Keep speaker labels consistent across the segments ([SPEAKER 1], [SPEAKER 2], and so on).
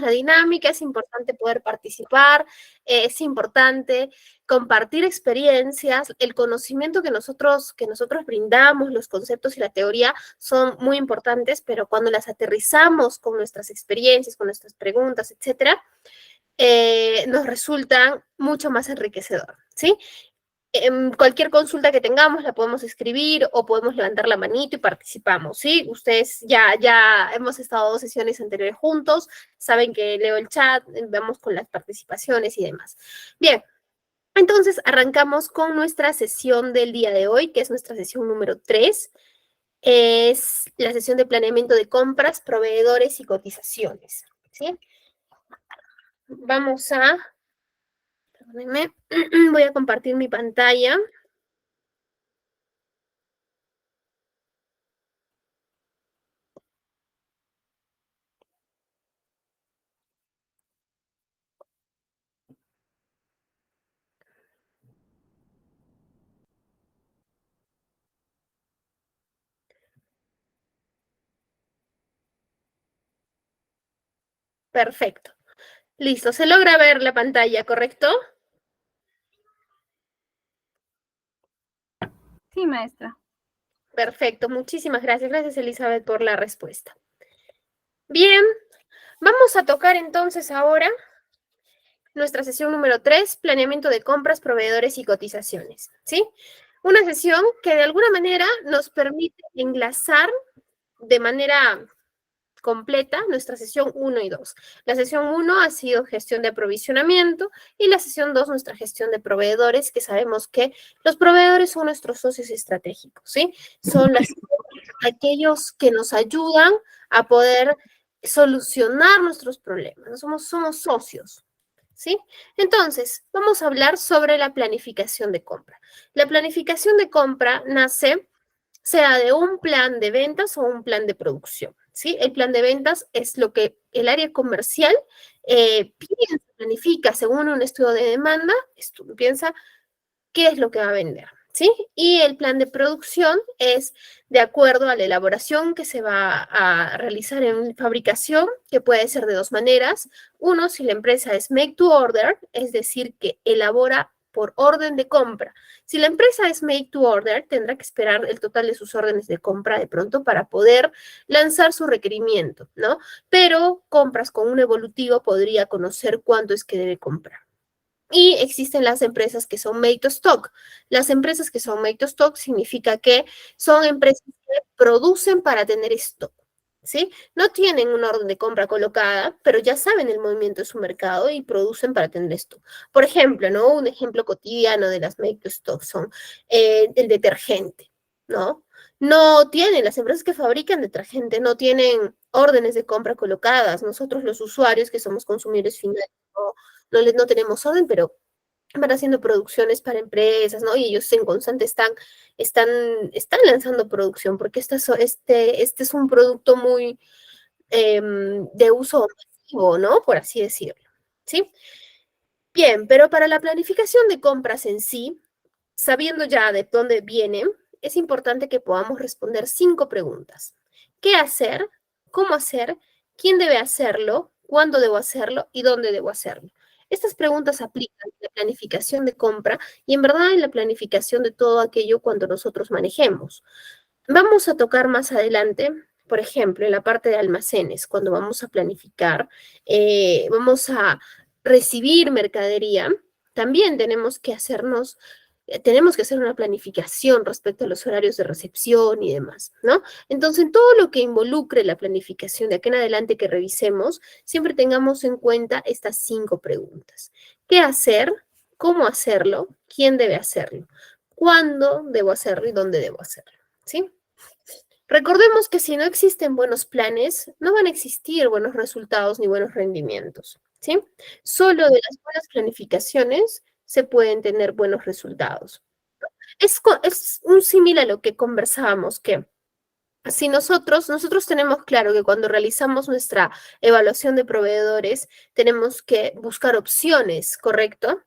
[SPEAKER 1] la dinámica, es importante poder participar, es importante compartir experiencias, el conocimiento que nosotros brindamos, los conceptos y la teoría son muy importantes, pero cuando las aterrizamos con nuestras experiencias, con nuestras preguntas, etcétera, nos resultan mucho más enriquecedor, ¿sí? Cualquier consulta que tengamos la podemos escribir o podemos levantar la manito y participamos, ¿sí? Ustedes ya hemos estado 2 sesiones anteriores juntos, saben que leo el chat, vamos con las participaciones y demás. Bien, entonces arrancamos con nuestra sesión del día de hoy, que es nuestra sesión número 3. Es la sesión de planeamiento de compras, proveedores y cotizaciones, ¿sí? Vamos a... Perdónenme, voy a compartir mi pantalla. Perfecto. Listo, se logra ver la pantalla, ¿correcto?
[SPEAKER 2] Sí, maestra.
[SPEAKER 1] Perfecto, muchísimas gracias. Gracias, Elizabeth, por la respuesta. Bien, vamos a tocar entonces ahora nuestra sesión número 3, planeamiento de compras, proveedores y cotizaciones, ¿sí? Una sesión que de alguna manera nos permite enlazar de manera completa nuestra sesión 1 y 2. La sesión 1 ha sido gestión de aprovisionamiento y la sesión 2 nuestra gestión de proveedores, que sabemos que los proveedores son nuestros socios estratégicos, ¿sí? Son aquellos que nos ayudan a poder solucionar nuestros problemas, ¿no? Somos socios, ¿sí? Entonces, vamos a hablar sobre la planificación de compra. La planificación de compra nace sea de un plan de ventas o un plan de producción, ¿sí? El plan de ventas es lo que el área comercial piensa, planifica según un estudio de demanda, piensa qué es lo que va a vender, ¿sí? Y el plan de producción es de acuerdo a la elaboración que se va a realizar en fabricación, que puede ser de 2 maneras. Uno, si la empresa es make to order, es decir, que elabora por orden de compra. Si la empresa es make to order, tendrá que esperar el total de sus órdenes de compra de pronto para poder lanzar su requerimiento, ¿no? Pero compras con un evolutivo podría conocer cuánto es que debe comprar. Y existen las empresas que son made to stock. Las empresas que son made to stock significa que son empresas que producen para tener stock, ¿sí? No tienen una orden de compra colocada, pero ya saben el movimiento de su mercado y producen para tener stock. Por ejemplo, ¿no? Un ejemplo cotidiano de las made to stock son el detergente, ¿no? No tienen, las empresas que fabrican detergente no tienen órdenes de compra colocadas. Nosotros los usuarios que somos consumidores finales, no tenemos orden, pero van haciendo producciones para empresas, ¿no? Y ellos en constante están, están lanzando producción, porque este es un producto muy de uso masivo, ¿no? Por así decirlo, ¿sí? Bien, pero para la planificación de compras en sí, sabiendo ya de dónde viene, es importante que podamos responder 5 preguntas. ¿Qué hacer? ¿Cómo hacer? ¿Quién debe hacerlo? ¿Cuándo debo hacerlo? ¿Y dónde debo hacerlo? Estas preguntas aplican en la planificación de compra y en verdad en la planificación de todo aquello cuando nosotros manejemos. Vamos a tocar más adelante, por ejemplo, en la parte de almacenes, cuando vamos a planificar, vamos a recibir mercadería, también tenemos que hacer una planificación respecto a los horarios de recepción y demás, ¿no? Entonces, en todo lo que involucre la planificación de aquí en adelante que revisemos, siempre tengamos en cuenta estas 5 preguntas. ¿Qué hacer? ¿Cómo hacerlo? ¿Quién debe hacerlo? ¿Cuándo debo hacerlo y dónde debo hacerlo? ¿Sí? Recordemos que si no existen buenos planes, no van a existir buenos resultados ni buenos rendimientos, ¿sí? Solo de las buenas planificaciones se pueden tener buenos resultados. Es un símil a lo que conversábamos, que si nosotros tenemos claro que cuando realizamos nuestra evaluación de proveedores, tenemos que buscar opciones, ¿correcto?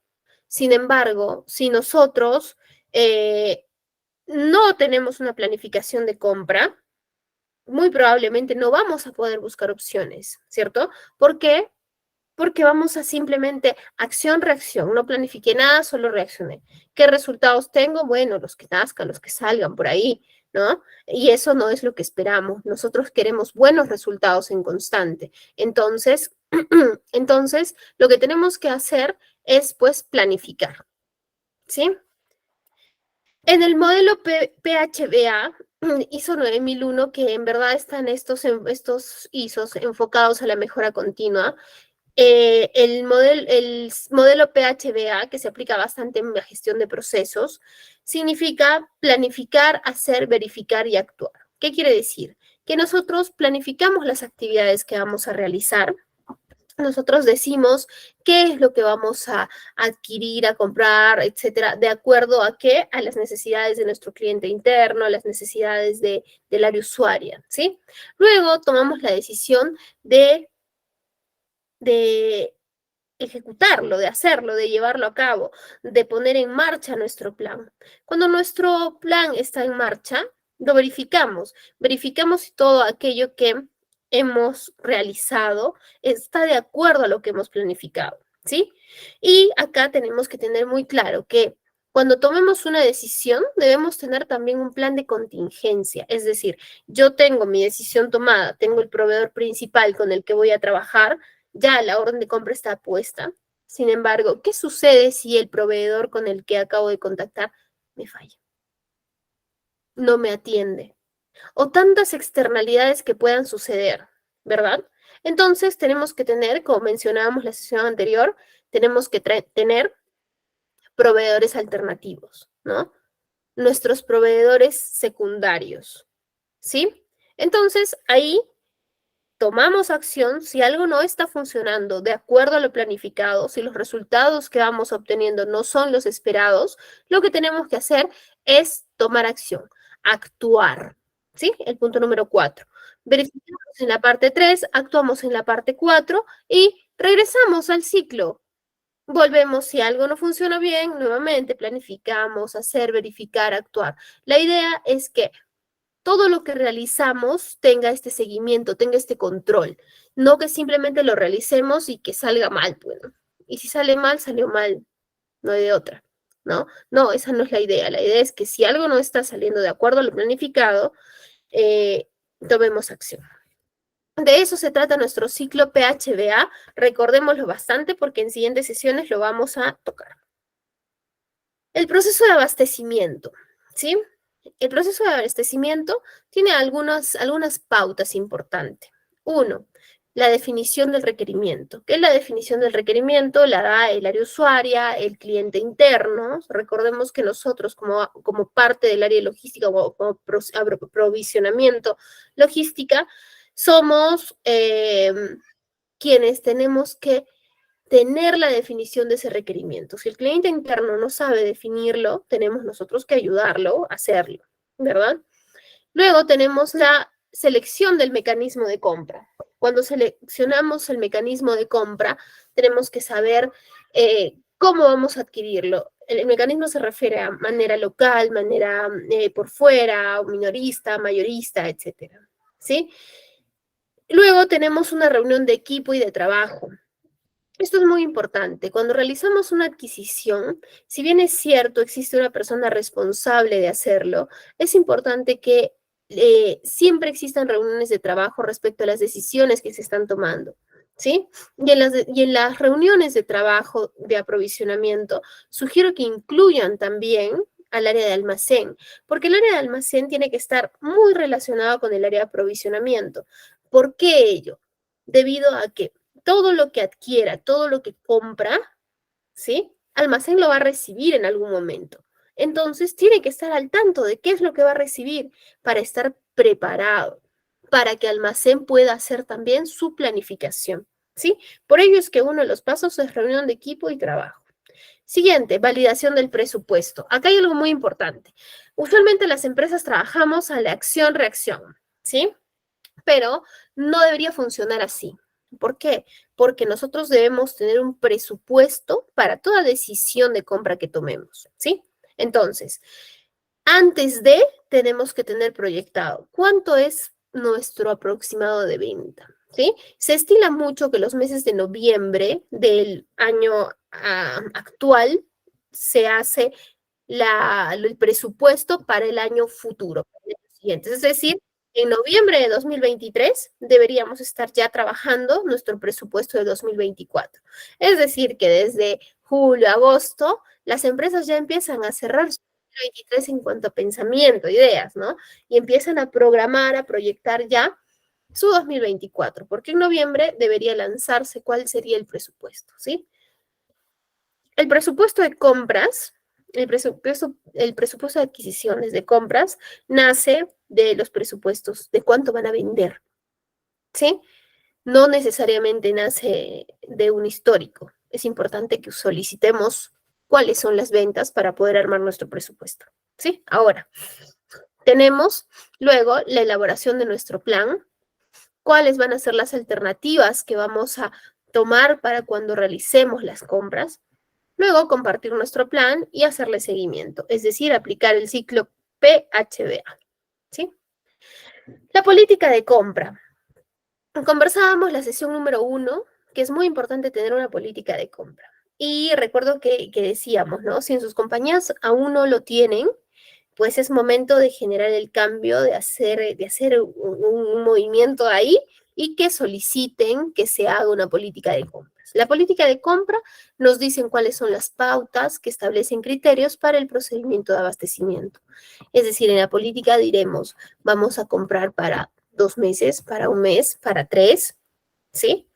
[SPEAKER 1] Sin embargo, si nosotros no tenemos una planificación de compra, muy probablemente no vamos a poder buscar opciones, ¿cierto? ¿Por qué? porque vamos a simplemente acción, reacción. No planifiqué nada, solo reaccioné. ¿Qué resultados tengo? Bueno, los que nazcan, los que salgan por ahí, ¿no? Y eso no es lo que esperamos. Nosotros queremos buenos resultados en constante. Entonces, entonces lo que tenemos que hacer es, pues, planificar, ¿sí? En el modelo PHBA, ISO 9001, que en verdad están estos ISOs enfocados a la mejora continua, el modelo PHBA, que se aplica bastante en la gestión de procesos, significa planificar, hacer, verificar y actuar. ¿Qué quiere decir? Que nosotros planificamos las actividades que vamos a realizar. Nosotros decimos qué es lo que vamos a adquirir, a comprar, etcétera, de acuerdo a qué, a las necesidades de nuestro cliente interno, a las necesidades del área usuaria, ¿sí? Luego tomamos la decisión de ejecutarlo, de hacerlo, de llevarlo a cabo, de poner en marcha nuestro plan. Cuando nuestro plan está en marcha, lo verificamos si todo aquello que hemos realizado está de acuerdo a lo que hemos planificado, ¿sí? Y acá tenemos que tener muy claro que cuando tomemos una decisión, debemos tener también un plan de contingencia, es decir, yo tengo mi decisión tomada, tengo el proveedor principal con el que voy a trabajar, ya la orden de compra está puesta. Sin embargo, ¿qué sucede si el proveedor con el que acabo de contactar me falla? No me atiende. O tantas externalidades que puedan suceder, ¿verdad? Entonces tenemos que tener, como mencionábamos la sesión anterior, tenemos que tener proveedores alternativos, ¿no? Nuestros proveedores secundarios, ¿sí? Entonces ahí tomamos acción si algo no está funcionando de acuerdo a lo planificado, si los resultados que vamos obteniendo no son los esperados, lo que tenemos que hacer es tomar acción, actuar. ¿Sí? El punto número 4. Verificamos en la parte 3, actuamos en la parte 4 y regresamos al ciclo. Volvemos si algo no funciona bien, nuevamente planificamos, hacer, verificar, actuar. La idea es que todo lo que realizamos tenga este seguimiento, tenga este control, no que simplemente lo realicemos y que salga mal, bueno. Y si sale mal, salió mal, no hay de otra, ¿no? No, esa no es la idea. La idea es que si algo no está saliendo de acuerdo a lo planificado, eh, tomemos acción. De eso se trata nuestro ciclo PHBA. Recordémoslo bastante porque en siguientes sesiones lo vamos a tocar. El proceso de abastecimiento, ¿sí? El proceso de abastecimiento tiene algunas pautas importantes. Uno, la definición del requerimiento. ¿Qué es la definición del requerimiento? La da el área usuaria, el cliente interno. Recordemos que nosotros, como parte del área logística o como provisionamiento logística, somos quienes tenemos que tener la definición de ese requerimiento. Si el cliente interno no sabe definirlo, tenemos nosotros que ayudarlo a hacerlo, ¿verdad? Luego tenemos la selección del mecanismo de compra. Cuando seleccionamos el mecanismo de compra, tenemos que saber cómo vamos a adquirirlo. El mecanismo se refiere a manera local, manera por fuera, minorista, mayorista, etcétera, ¿sí? Luego tenemos una reunión de equipo y de trabajo. Esto es muy importante. Cuando realizamos una adquisición, si bien es cierto, existe una persona responsable de hacerlo, es importante que siempre existan reuniones de trabajo respecto a las decisiones que se están tomando, ¿sí? Y en las reuniones de trabajo de aprovisionamiento, sugiero que incluyan también al área de almacén, porque el área de almacén tiene que estar muy relacionado con el área de aprovisionamiento. ¿Por qué ello? Debido a que todo lo que adquiera, todo lo que compra, ¿sí? Almacén lo va a recibir en algún momento. Entonces, tiene que estar al tanto de qué es lo que va a recibir para estar preparado, para que almacén pueda hacer también su planificación, ¿sí? Por ello es que uno de los pasos es reunión de equipo y trabajo. Siguiente, validación del presupuesto. Acá hay algo muy importante. Usualmente las empresas trabajamos a la acción-reacción, ¿sí? Pero no debería funcionar así. ¿Por qué? Porque nosotros debemos tener un presupuesto para toda decisión de compra que tomemos, ¿sí? Entonces, antes de, tenemos que tener proyectado cuánto es nuestro aproximado de venta, ¿sí? Se estila mucho que los meses de noviembre del año actual se hace el presupuesto para el año futuro, para el año siguiente. Es decir, en noviembre de 2023 deberíamos estar ya trabajando nuestro presupuesto de 2024. Es decir, que desde julio, agosto, las empresas ya empiezan a cerrar su 2023 en cuanto a pensamiento, ideas, ¿no? Y empiezan a programar, a proyectar ya su 2024, porque en noviembre debería lanzarse cuál sería el presupuesto, ¿sí? El presupuesto de compras, el presupuesto de adquisiciones de compras nace de los presupuestos de cuánto van a vender, ¿sí? No necesariamente nace de un histórico. Es importante que solicitemos cuáles son las ventas para poder armar nuestro presupuesto, ¿sí? Ahora, tenemos luego la elaboración de nuestro plan, cuáles van a ser las alternativas que vamos a tomar para cuando realicemos las compras. Luego, compartir nuestro plan y hacerle seguimiento, es decir, aplicar el ciclo PHBA. ¿Sí? La política de compra. Conversábamos la sesión número 1, que es muy importante tener una política de compra. Y recuerdo que decíamos, ¿no? Si en sus compañías aún no lo tienen, pues es momento de generar el cambio, de hacer un movimiento ahí y que soliciten que se haga una política de compras. La política de compra nos dicen cuáles son las pautas que establecen criterios para el procedimiento de abastecimiento. Es decir, en la política diremos, vamos a comprar para 2 meses, para un mes, para 3, ¿sí?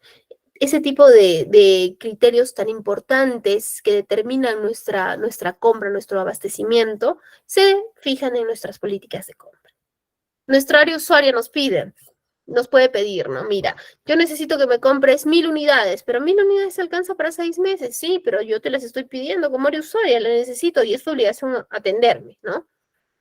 [SPEAKER 1] Ese tipo de criterios tan importantes que determinan nuestra compra, nuestro abastecimiento, se fijan en nuestras políticas de compra. Nuestra área usuaria nos puede pedir, ¿no? Mira, yo necesito que me compres 1000 unidades, pero 1000 unidades alcanza para 6 meses, sí, pero yo te las estoy pidiendo como área usuaria, la necesito y es tu obligación atenderme, ¿no?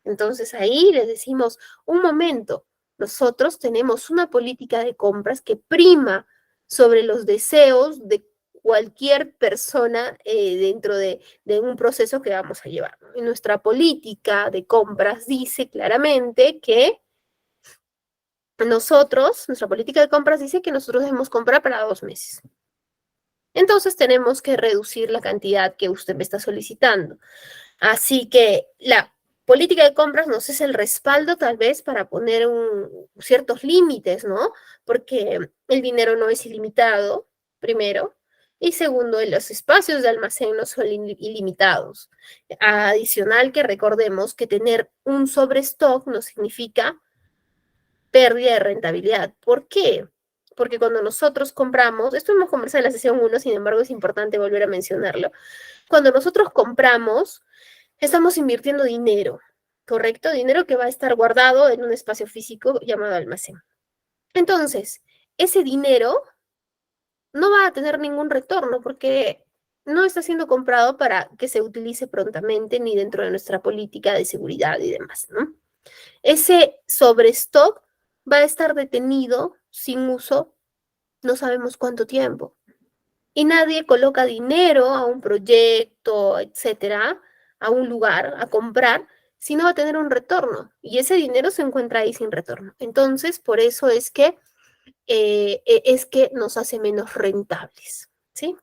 [SPEAKER 1] Entonces ahí les decimos, un momento, nosotros tenemos una política de compras que prima sobre los deseos de cualquier persona dentro de un proceso que vamos a llevar, ¿no? Y nuestra política de compras dice claramente que nuestra política de compras dice que nosotros debemos comprar para 2 meses. Entonces tenemos que reducir la cantidad que usted me está solicitando. Así que la política de compras nos es el respaldo tal vez para poner ciertos límites, ¿no? Porque el dinero no es ilimitado, primero, y segundo, los espacios de almacén no son ilimitados. Adicional que recordemos que tener un sobrestock no significa pérdida de rentabilidad. ¿Por qué? Porque cuando nosotros compramos, esto hemos conversado en la sesión 1, sin embargo es importante volver a mencionarlo, cuando nosotros compramos, estamos invirtiendo dinero, ¿correcto? Dinero que va a estar guardado en un espacio físico llamado almacén. Entonces, ese dinero no va a tener ningún retorno porque no está siendo comprado para que se utilice prontamente ni dentro de nuestra política de seguridad y demás, ¿no? Ese sobrestock va a estar detenido sin uso, no sabemos cuánto tiempo. Y nadie coloca dinero a un proyecto, etcétera, a un lugar, a comprar, si no va a tener un retorno. Y ese dinero se encuentra ahí sin retorno. Entonces, por eso es que nos hace menos rentables, ¿sí?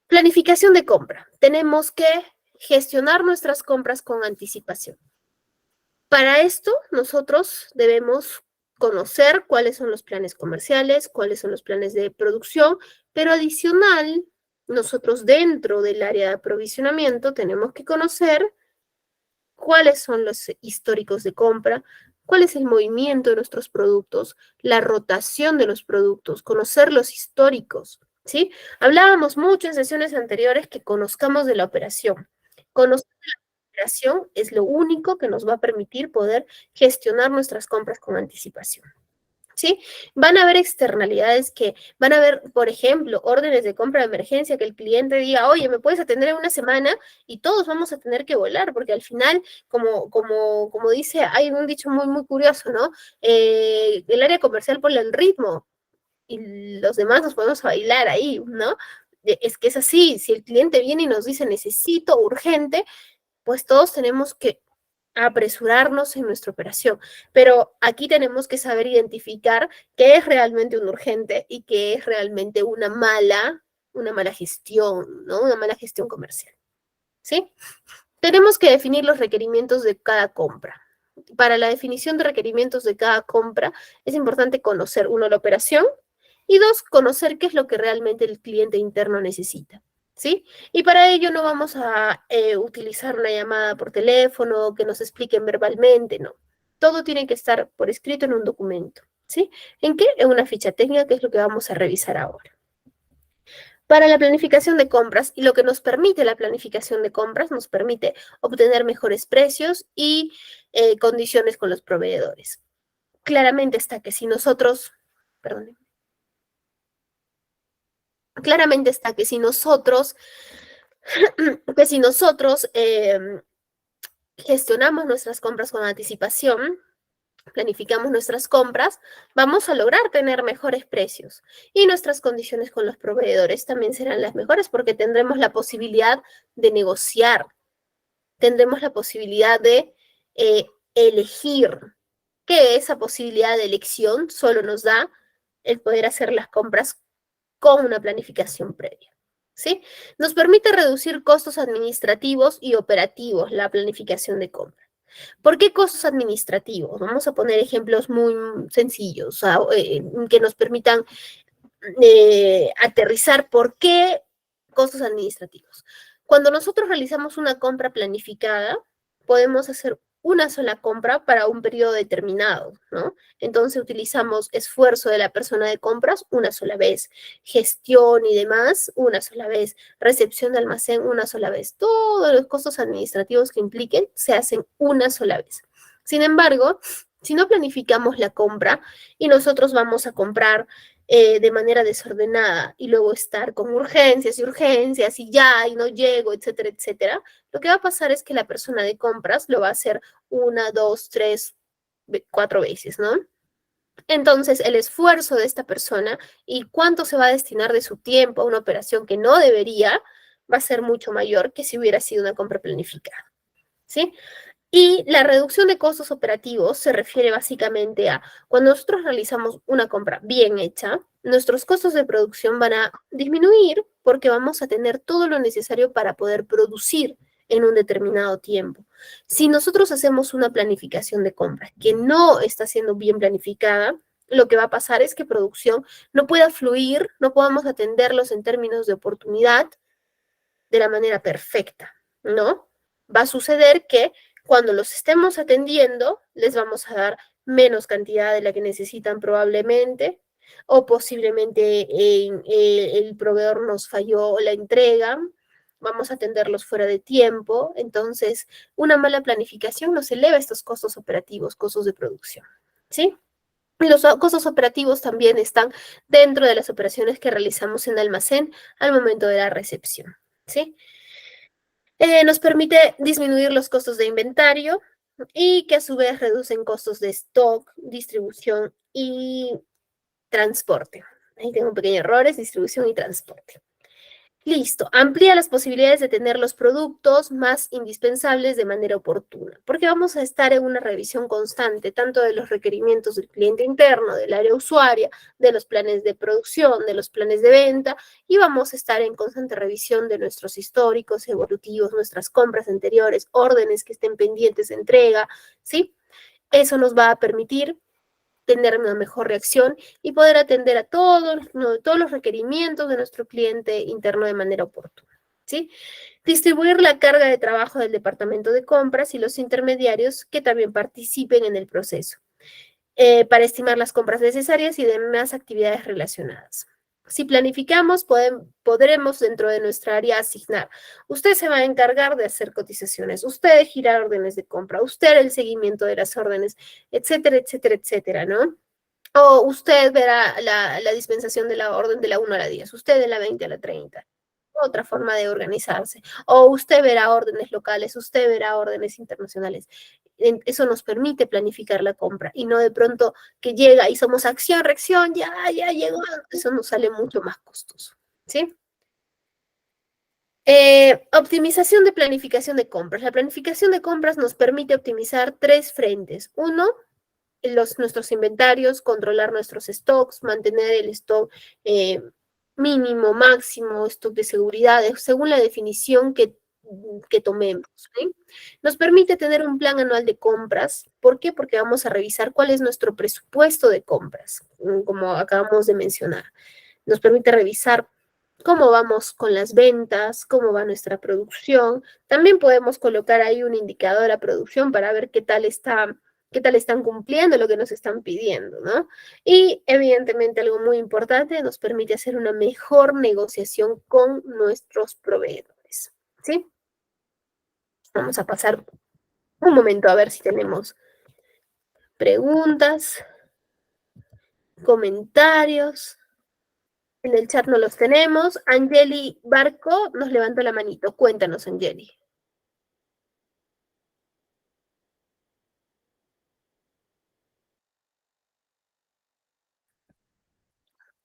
[SPEAKER 1] Planificación de compra. Tenemos que gestionar nuestras compras con anticipación. Para esto, nosotros debemos conocer cuáles son los planes comerciales, cuáles son los planes de producción, pero adicional, nosotros dentro del área de aprovisionamiento tenemos que conocer cuáles son los históricos de compra, cuál es el movimiento de nuestros productos, la rotación de los productos, conocer los históricos, ¿sí? Hablábamos mucho en sesiones anteriores que conozcamos de la operación. Conocer operación es lo único que nos va a permitir poder gestionar nuestras compras con anticipación. ¿Sí? Van a haber externalidades que van a haber, por ejemplo, órdenes de compra de emergencia que el cliente diga, oye, ¿me puedes atender en una semana? Y todos vamos a tener que volar, porque al final, como dice, hay un dicho muy, muy curioso, ¿no? El área comercial pone el ritmo y los demás nos podemos bailar ahí, ¿no? Es que es así, si el cliente viene y nos dice necesito urgente, pues todos tenemos que a apresurarnos en nuestra operación. Pero aquí tenemos que saber identificar qué es realmente un urgente y qué es realmente una mala gestión, ¿no? Una mala gestión comercial, ¿sí? Tenemos que definir los requerimientos de cada compra. Para la definición de requerimientos de cada compra es importante conocer, uno, la operación y dos, conocer qué es lo que realmente el cliente interno necesita. ¿Sí? Y para ello no vamos a utilizar una llamada por teléfono que nos expliquen verbalmente, no. Todo tiene que estar por escrito en un documento. ¿Sí? ¿En qué? En una ficha técnica, que es lo que vamos a revisar ahora. Para la planificación de compras, y lo que nos permite la planificación de compras, nos permite obtener mejores precios y condiciones con los proveedores. Claramente está que si nosotros, perdón, claramente está que si nosotros gestionamos nuestras compras con anticipación, planificamos nuestras compras, vamos a lograr tener mejores precios y nuestras condiciones con los proveedores también serán las mejores porque tendremos la posibilidad de negociar, tendremos la posibilidad de elegir, que esa posibilidad de elección solo nos da el poder hacer las compras con una planificación previa. ¿Sí? Nos permite reducir costos administrativos y operativos la planificación de compra. ¿Por qué costos administrativos? Vamos a poner ejemplos muy sencillos que nos permitan aterrizar por qué costos administrativos. Cuando nosotros realizamos una compra planificada, podemos hacer una sola compra para un periodo determinado, ¿no? Entonces utilizamos esfuerzo de la persona de compras una sola vez, gestión y demás una sola vez, recepción de almacén una sola vez. Todos los costos administrativos que impliquen se hacen una sola vez. Sin embargo, si no planificamos la compra y nosotros vamos a comprar de manera desordenada y luego estar con urgencias y ya, y no llego, etcétera, etcétera, lo que va a pasar es que la persona de compras lo va a hacer una, dos, tres, cuatro veces, ¿no? Entonces, el esfuerzo de esta persona y cuánto se va a destinar de su tiempo a una operación que no debería va a ser mucho mayor que si hubiera sido una compra planificada, ¿sí? Y la reducción de costos operativos se refiere básicamente a cuando nosotros realizamos una compra bien hecha, nuestros costos de producción van a disminuir porque vamos a tener todo lo necesario para poder producir en un determinado tiempo. Si nosotros hacemos una planificación de compra que no está siendo bien planificada, lo que va a pasar es que producción no pueda fluir, no podamos atenderlos en términos de oportunidad de la manera perfecta, ¿no? Va a suceder que cuando los estemos atendiendo, les vamos a dar menos cantidad de la que necesitan probablemente, o posiblemente el proveedor nos falló la entrega, vamos a atenderlos fuera de tiempo, entonces una mala planificación nos eleva estos costos operativos, costos de producción, ¿sí? Y los costos operativos también están dentro de las operaciones que realizamos en almacén al momento de la recepción, ¿sí? Nos permite disminuir los costos de inventario y que a su vez reducen costos de stock, distribución y transporte. Ahí tengo un pequeño error, es distribución y transporte. Listo, amplía las posibilidades de tener los productos más indispensables de manera oportuna, porque vamos a estar en una revisión constante, tanto de los requerimientos del cliente interno, del área usuaria, de los planes de producción, de los planes de venta, y vamos a estar en constante revisión de nuestros históricos evolutivos, nuestras compras anteriores, órdenes que estén pendientes de entrega, ¿sí? Eso nos va a permitir tener una mejor reacción y poder atender a todos los requerimientos de nuestro cliente interno de manera oportuna, ¿sí? Distribuir la carga de trabajo del departamento de compras y los intermediarios que también participen en el proceso, para estimar las compras necesarias y demás actividades relacionadas. Si planificamos, podremos dentro de nuestra área asignar. Usted se va a encargar de hacer cotizaciones, usted de girar órdenes de compra, usted el seguimiento de las órdenes, etcétera, etcétera, etcétera, ¿no? O usted verá la dispensación de la orden de la 1 a la 10, usted de la 20 a la 30. Otra forma de organizarse. O usted verá órdenes locales, usted verá órdenes internacionales. Eso nos permite planificar la compra y no de pronto que llega y somos acción, reacción, ya llegó. Eso nos sale mucho más costoso. ¿Sí? Optimización de planificación de compras. La planificación de compras nos permite optimizar tres frentes. Uno, nuestros inventarios, controlar nuestros stocks, mantener el stock mínimo, máximo, stock de seguridad, según la definición que tomemos. ¿Sí? Nos permite tener un plan anual de compras. ¿Por qué? Porque vamos a revisar cuál es nuestro presupuesto de compras, como acabamos de mencionar. Nos permite revisar cómo vamos con las ventas, cómo va nuestra producción. También podemos colocar ahí un indicador a producción para ver qué tal están cumpliendo lo que nos están pidiendo, ¿no? Y evidentemente algo muy importante, nos permite hacer una mejor negociación con nuestros proveedores, ¿sí? Vamos a pasar un momento a ver si tenemos preguntas, comentarios. En el chat no los tenemos. Angeli Barco nos levantó la manito. Cuéntanos, Angeli.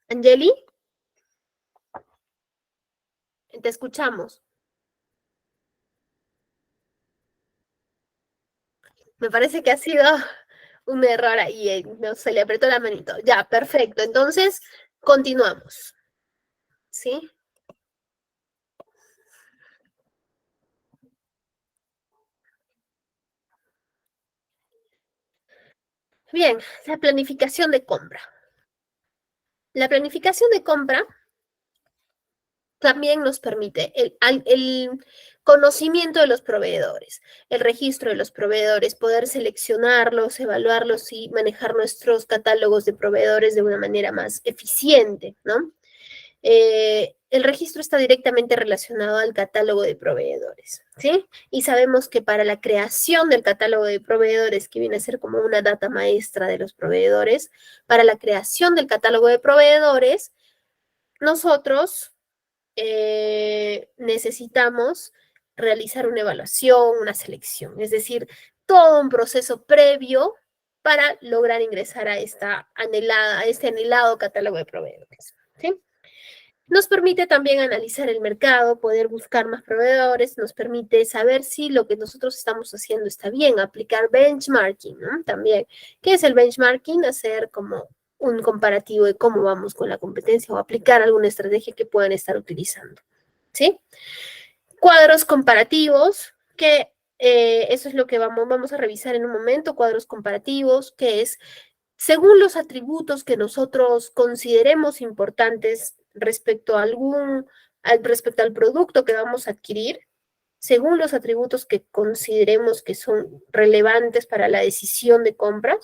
[SPEAKER 1] Angeli, te escuchamos. Me parece que ha sido un error ahí. No, se le apretó la manito. Ya, perfecto. Entonces, continuamos. ¿Sí? Bien, la planificación de compra. La planificación de compra también nos permite el conocimiento de los proveedores, el registro de los proveedores, poder seleccionarlos, evaluarlos y manejar nuestros catálogos de proveedores de una manera más eficiente, ¿no? El registro está directamente relacionado al catálogo de proveedores, ¿sí? Y sabemos que para la creación del catálogo de proveedores, que viene a ser como una data maestra de los proveedores, para la creación del catálogo de proveedores, nosotros necesitamos realizar una evaluación, una selección, es decir, todo un proceso previo para lograr ingresar a a este anhelado catálogo de proveedores. ¿Sí? Nos permite también analizar el mercado, poder buscar más proveedores, nos permite saber si lo que nosotros estamos haciendo está bien, aplicar benchmarking, ¿no? También, ¿qué es el benchmarking? Hacer como un comparativo de cómo vamos con la competencia o aplicar alguna estrategia que puedan estar utilizando, ¿sí? Cuadros comparativos, que eso es lo que vamos a revisar en un momento, cuadros comparativos, que es según los atributos que nosotros consideremos importantes respecto al producto que vamos a adquirir, según los atributos que consideremos que son relevantes para la decisión de compra,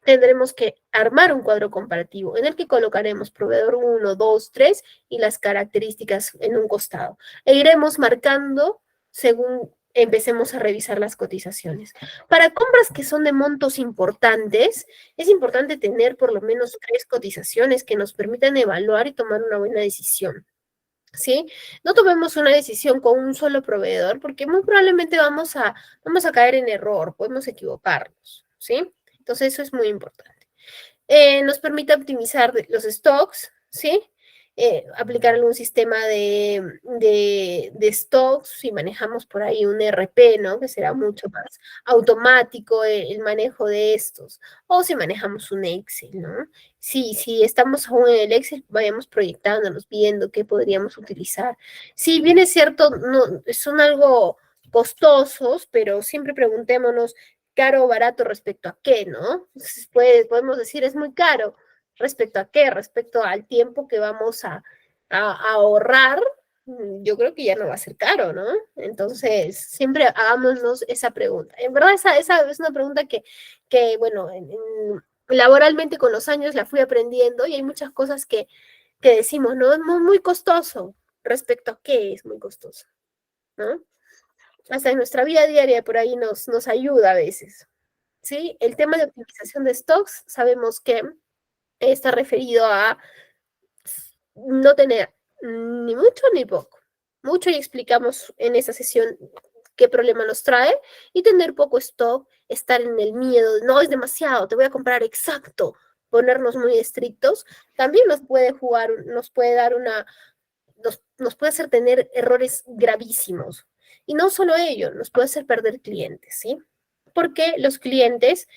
[SPEAKER 1] tendremos que armar un cuadro comparativo en el que colocaremos proveedor 1, 2, 3 y las características en un costado. E iremos marcando según empecemos a revisar las cotizaciones. Para compras que son de montos importantes, es importante tener por lo menos 3 cotizaciones que nos permitan evaluar y tomar una buena decisión. ¿Sí? No tomemos una decisión con un solo proveedor porque muy probablemente vamos a caer en error, podemos equivocarnos, ¿sí? Entonces eso es muy importante. Nos permite optimizar los stocks, ¿sí? Aplicar algún sistema de stocks, si manejamos por ahí un RP, ¿no? Que será mucho más automático el manejo de estos. O si manejamos un Excel, ¿no? Si estamos aún en el Excel, vayamos proyectándonos, viendo qué podríamos utilizar. Si bien es cierto, no, son algo costosos, pero siempre preguntémonos caro o barato respecto a qué, ¿no? Entonces, podemos decir es muy caro. ¿Respecto a qué? Respecto al tiempo que vamos a ahorrar, yo creo que ya no va a ser caro, ¿no? Entonces, siempre hagámonos esa pregunta. En verdad, esa es una pregunta que bueno, laboralmente con los años la fui aprendiendo y hay muchas cosas que decimos, ¿no? Es muy costoso. ¿Respecto a qué es muy costoso? ¿No? Hasta en nuestra vida diaria por ahí nos ayuda a veces. ¿Sí? El tema de optimización de stocks, sabemos que está referido a no tener ni mucho ni poco. Mucho y explicamos en esa sesión qué problema nos trae y tener poco stock, estar en el miedo, no es demasiado, te voy a comprar exacto, ponernos muy estrictos, también nos puede dar nos puede hacer tener errores gravísimos. Y no solo ello, nos puede hacer perder clientes, ¿sí? Porque los clientes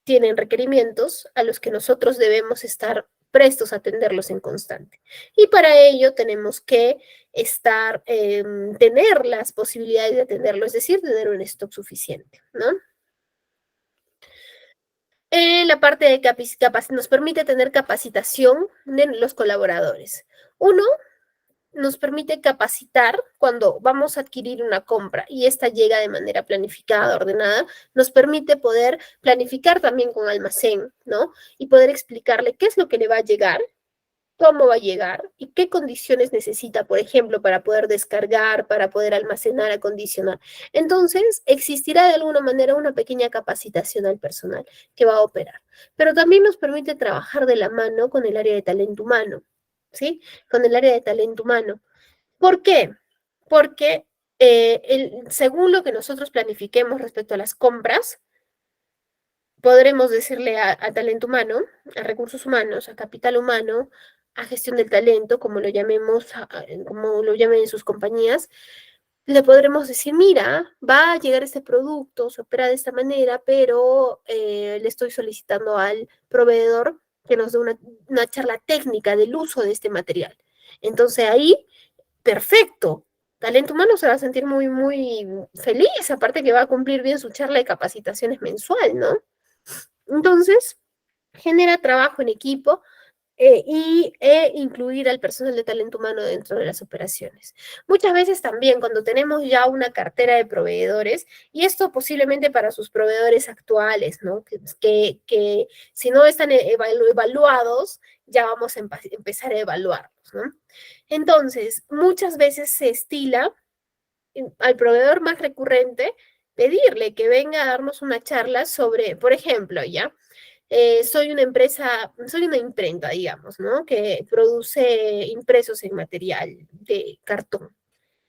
[SPEAKER 1] tienen requerimientos a los que nosotros debemos estar prestos a atenderlos en constante. Y para ello tenemos que tener las posibilidades de atenderlo, es decir, tener un stock suficiente, ¿no? La parte de nos permite tener capacitación de los colaboradores. Uno, nos permite capacitar cuando vamos a adquirir una compra y esta llega de manera planificada, ordenada, nos permite poder planificar también con almacén, ¿no? Y poder explicarle qué es lo que le va a llegar, cómo va a llegar y qué condiciones necesita, por ejemplo, para poder descargar, para poder almacenar, acondicionar. Entonces, existirá de alguna manera una pequeña capacitación al personal que va a operar. Pero también nos permite trabajar de la mano con el área de talento humano, ¿sí? Con el área de talento humano. ¿Por qué? Porque según lo que nosotros planifiquemos respecto a las compras, podremos decirle a talento humano, a recursos humanos, a capital humano, a gestión del talento, como lo llamemos, como lo llamen en sus compañías, le podremos decir, mira, va a llegar este producto, se opera de esta manera, pero le estoy solicitando al proveedor que nos dé una charla técnica del uso de este material. Entonces ahí perfecto. Talento humano se va a sentir muy, muy feliz, aparte que va a cumplir bien su charla de capacitaciones mensual, ¿no? Entonces, genera trabajo en equipo incluir al personal de talento humano dentro de las operaciones. Muchas veces también cuando tenemos ya una cartera de proveedores, y esto posiblemente para sus proveedores actuales, ¿no? Que si no están evaluados, ya vamos a empezar a evaluarlos, ¿no? Entonces, muchas veces se estila al proveedor más recurrente pedirle que venga a darnos una charla sobre, por ejemplo, ya, soy una empresa, soy una imprenta, digamos, ¿no? Que produce impresos en material de cartón.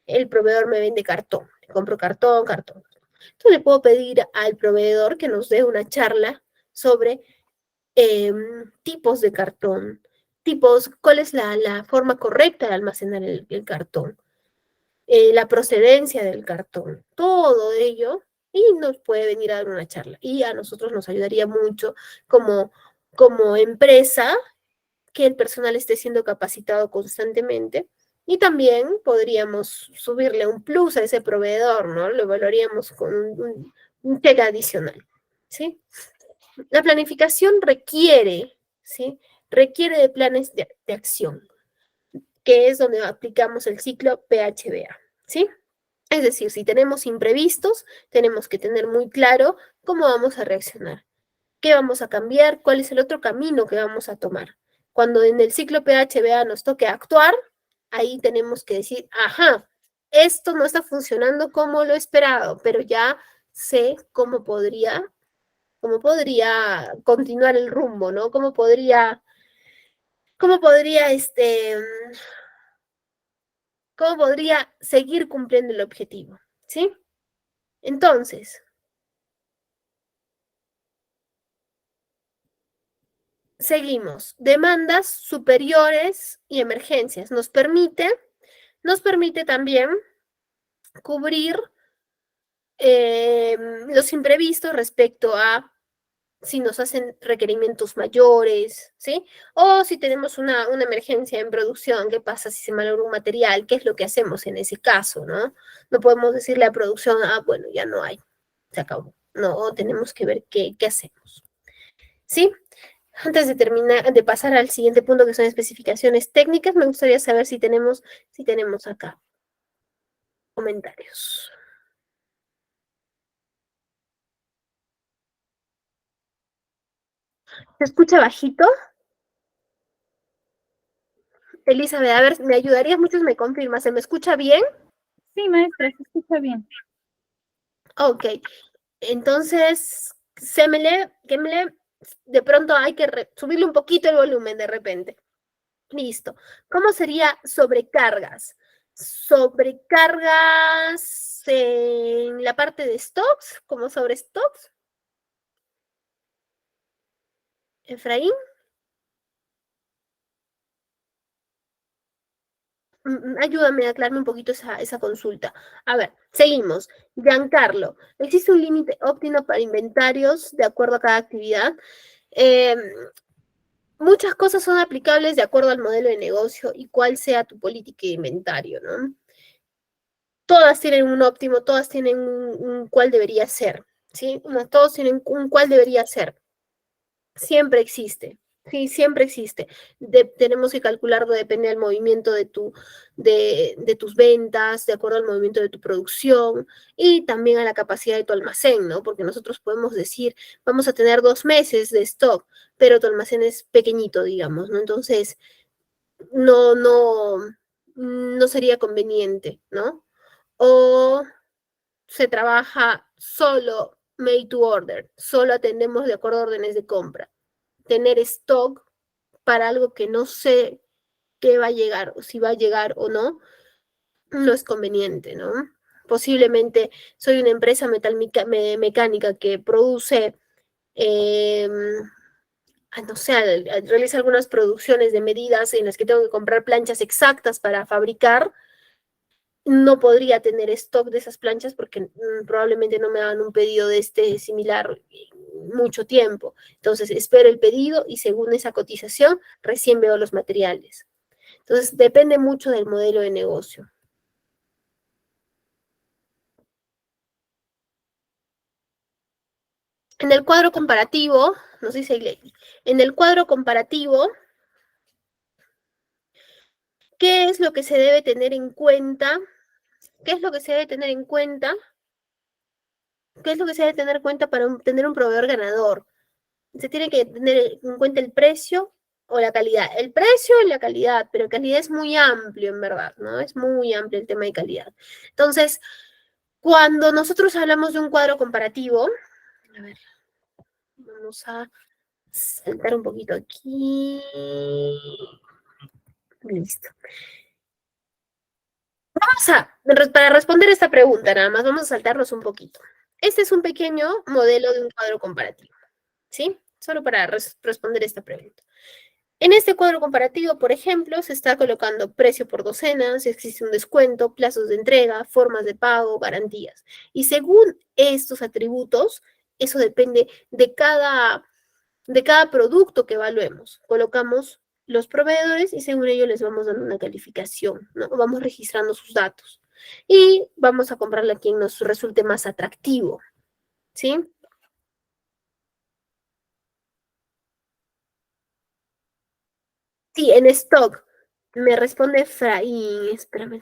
[SPEAKER 1] El proveedor me vende cartón, compro cartón, cartón. Entonces le puedo pedir al proveedor que nos dé una charla sobre tipos de cartón, tipos, cuál es la forma correcta de almacenar el cartón, la procedencia del cartón, todo ello, y nos puede venir a dar una charla. Y a nosotros nos ayudaría mucho como empresa que el personal esté siendo capacitado constantemente. Y también podríamos subirle un plus a ese proveedor, ¿no? Lo evaluaríamos con un cheque adicional, ¿sí? La planificación requiere, ¿sí? Requiere de planes de acción, que es donde aplicamos el ciclo PHBA, ¿sí? Es decir, si tenemos imprevistos, tenemos que tener muy claro cómo vamos a reaccionar, qué vamos a cambiar, cuál es el otro camino que vamos a tomar. Cuando en el ciclo PHBA nos toque actuar, ahí tenemos que decir, ajá, esto no está funcionando como lo esperado, pero ya sé cómo podría continuar el rumbo, ¿no? Cómo podría, cómo podría seguir cumpliendo el objetivo, ¿sí? Entonces, seguimos. Demandas superiores y emergencias. Nos permite también cubrir los imprevistos respecto a si nos hacen requerimientos mayores, ¿sí? O si tenemos una emergencia en producción, ¿qué pasa si se malogra un material? ¿Qué es lo que hacemos en ese caso, no? No podemos decirle a producción, ah, bueno, ya no hay, se acabó. No, tenemos que ver qué hacemos, ¿sí? Antes de terminar, de pasar al siguiente punto que son especificaciones técnicas, me gustaría saber si tenemos acá comentarios. ¿Se escucha bajito? Elizabeth, a ver, me ayudarías mucho si me confirmas. ¿Se me escucha bien?
[SPEAKER 2] Sí, maestra, se escucha bien.
[SPEAKER 1] Ok. Entonces, de pronto hay que subirle un poquito el volumen de repente. Listo. ¿Cómo sería sobrecargas? Sobrecargas en la parte de stocks, como sobre stocks. Efraín. Ayúdame a aclararme un poquito esa consulta. A ver, seguimos. Giancarlo, ¿existe un límite óptimo para inventarios de acuerdo a cada actividad? Eh, Muchas cosas son aplicables de acuerdo al modelo de negocio y cuál sea tu política de inventario, ¿no? Todas tienen un óptimo, todas tienen un cuál debería ser, ¿sí? Todos tienen un cuál debería ser. Siempre existe, sí, siempre existe. Tenemos que calcularlo, depende del movimiento de tus ventas, de acuerdo al movimiento de tu producción y también a la capacidad de tu almacén, ¿no? Porque nosotros podemos decir, vamos a tener 2 meses de stock, pero tu almacén es pequeñito, digamos, ¿no? Entonces, no, no, no sería conveniente, ¿no? O se trabaja solo made to order, solo atendemos de acuerdo a órdenes de compra. Tener stock para algo que no sé qué va a llegar, o si va a llegar o no, no es conveniente, ¿no? Posiblemente soy una empresa mecánica que produce, eh, no sé, realiza algunas producciones de medidas en las que tengo que comprar planchas exactas para fabricar. No podría tener stock de esas planchas porque probablemente no me hagan un pedido de este similar mucho tiempo. Entonces, espero el pedido y según esa cotización, recién veo los materiales. Entonces, depende mucho del modelo de negocio. En el cuadro comparativo, no sé si en el cuadro comparativo, ¿qué es lo que se debe tener en cuenta? ¿Qué es lo que se debe tener en cuenta? ¿Qué es lo que se debe tener en cuenta para tener un proveedor ganador? Se tiene que tener en cuenta el precio o la calidad. El precio y la calidad, pero calidad es muy amplio en verdad, ¿no? Es muy amplio el tema de calidad. Entonces, cuando nosotros hablamos de un cuadro comparativo, a ver, vamos a saltar un poquito aquí. Listo. Para responder esta pregunta, nada más vamos a saltarnos un poquito. Este es un pequeño modelo de un cuadro comparativo, ¿sí? Solo para responder esta pregunta. En este cuadro comparativo, por ejemplo, se está colocando precio por docena, si existe un descuento, plazos de entrega, formas de pago, garantías. Y según estos atributos, eso depende de cada producto que evaluemos. Colocamos los proveedores y según ello les vamos dando una calificación, ¿no? Vamos registrando sus datos y vamos a comprarle a quien nos resulte más atractivo, ¿sí? Sí, en stock. Me responde Efraín. Espérame.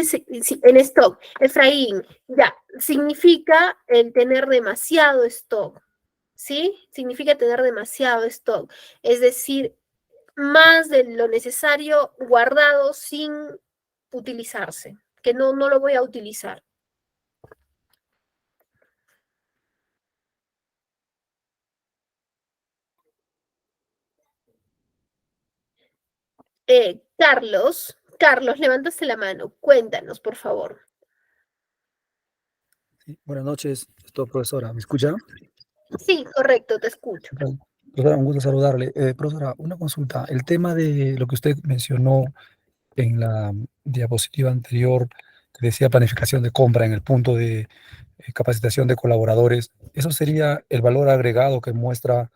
[SPEAKER 1] Sí, en stock. Efraín, ya, significa el tener demasiado stock, ¿sí? Significa tener demasiado stock. Es decir, más de lo necesario guardado sin utilizarse, que no lo voy a utilizar. Carlos, levantaste la mano. Cuéntanos, por favor.
[SPEAKER 3] Sí, buenas noches, profesora. ¿Me escucha?
[SPEAKER 1] Sí, correcto, te escucho.
[SPEAKER 3] Profesora, un gusto saludarle. Profesora, una consulta. El tema de lo que usted mencionó en la diapositiva anterior, que decía planificación de compra en el punto de capacitación de colaboradores, ¿eso sería el valor agregado que muestra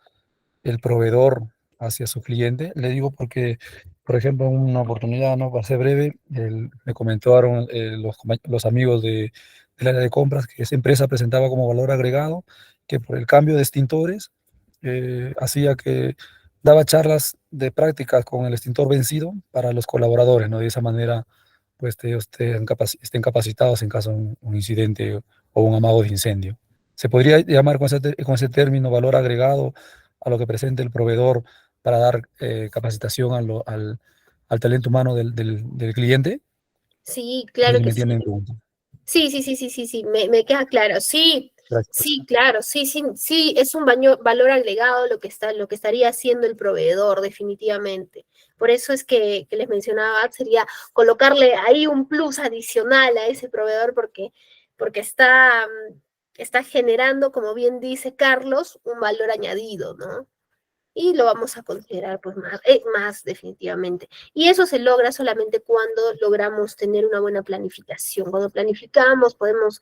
[SPEAKER 3] el proveedor hacia su cliente? Le digo porque, por ejemplo, en una oportunidad, ¿no? Para ser breve, me comentaron los amigos del área de compras que esa empresa presentaba como valor agregado, que por el cambio de extintores hacía que daba charlas de prácticas con el extintor vencido para los colaboradores, ¿no? De esa manera, pues ellos estén capacitados en caso de un incidente o un amago de incendio. ¿Se podría llamar con ese término valor agregado a lo que presente el proveedor para dar capacitación al talento humano del cliente?
[SPEAKER 1] Sí,
[SPEAKER 3] No sé
[SPEAKER 1] claro
[SPEAKER 3] si
[SPEAKER 1] que
[SPEAKER 3] me
[SPEAKER 1] sí.
[SPEAKER 3] entienden mi pregunta.
[SPEAKER 1] Sí, me queda claro. Sí,
[SPEAKER 3] Gracias,
[SPEAKER 1] sí,
[SPEAKER 3] profesor.
[SPEAKER 1] claro, sí, es un valor agregado lo que estaría haciendo el proveedor, definitivamente. Por eso es que les mencionaba, sería colocarle ahí un plus adicional a ese proveedor porque está generando, como bien dice Carlos, un valor añadido, ¿no? y lo vamos a considerar pues más definitivamente. Y eso se logra solamente cuando logramos tener una buena planificación. Cuando planificamos podemos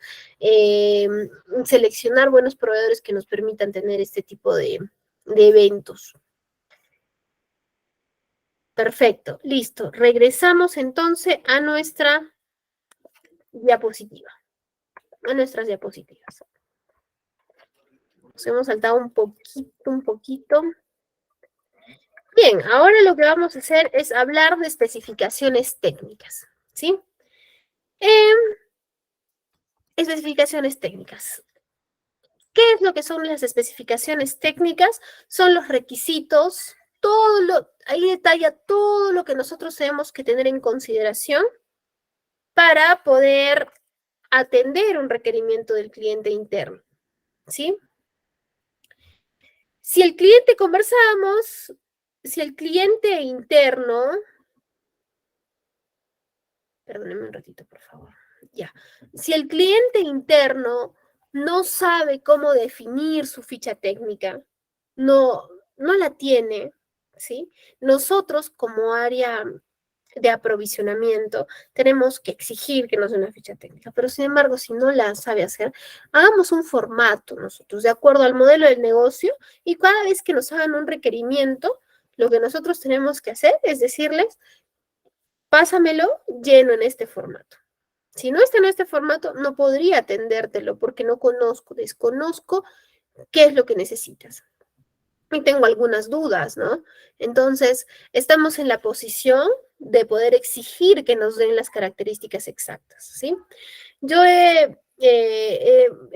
[SPEAKER 1] seleccionar buenos proveedores que nos permitan tener este tipo de eventos. Perfecto, listo. Regresamos entonces a nuestra diapositiva, a nuestras diapositivas. Nos hemos saltado un poquito. Bien, ahora lo que vamos a hacer es hablar de especificaciones técnicas, ¿sí? Especificaciones técnicas. ¿Qué es lo que son las especificaciones técnicas? Son los requisitos, ahí detalla todo lo que nosotros tenemos que tener en consideración para poder atender un requerimiento del cliente interno, ¿sí? Si el cliente interno, perdónenme un ratito, por favor, ya. Si el cliente interno no sabe cómo definir su ficha técnica, no la tiene, ¿sí? Nosotros como área de aprovisionamiento, tenemos que exigir que nos dé una ficha técnica, pero sin embargo, si no la sabe hacer, hagamos un formato nosotros, de acuerdo al modelo del negocio, y cada vez que nos hagan un requerimiento, lo que nosotros tenemos que hacer es decirles, pásamelo lleno en este formato. Si no está en este formato, no podría atendértelo porque no desconozco qué es lo que necesitas. Y tengo algunas dudas, ¿no? Entonces, estamos en la posición de poder exigir que nos den las características exactas, ¿sí? Yo he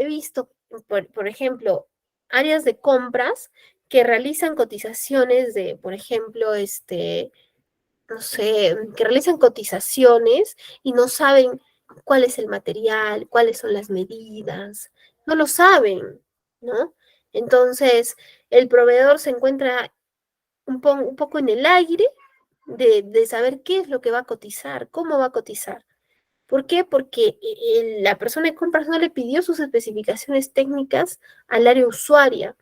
[SPEAKER 1] visto, por ejemplo, áreas de compras que realizan cotizaciones de, por ejemplo, no sé, que realizan cotizaciones y no saben cuál es el material, cuáles son las medidas, no lo saben, ¿no? Entonces, el proveedor se encuentra un poco en el aire de saber qué es lo que va a cotizar, cómo va a cotizar. ¿Por qué? Porque la persona de compras no le pidió sus especificaciones técnicas al área usuaria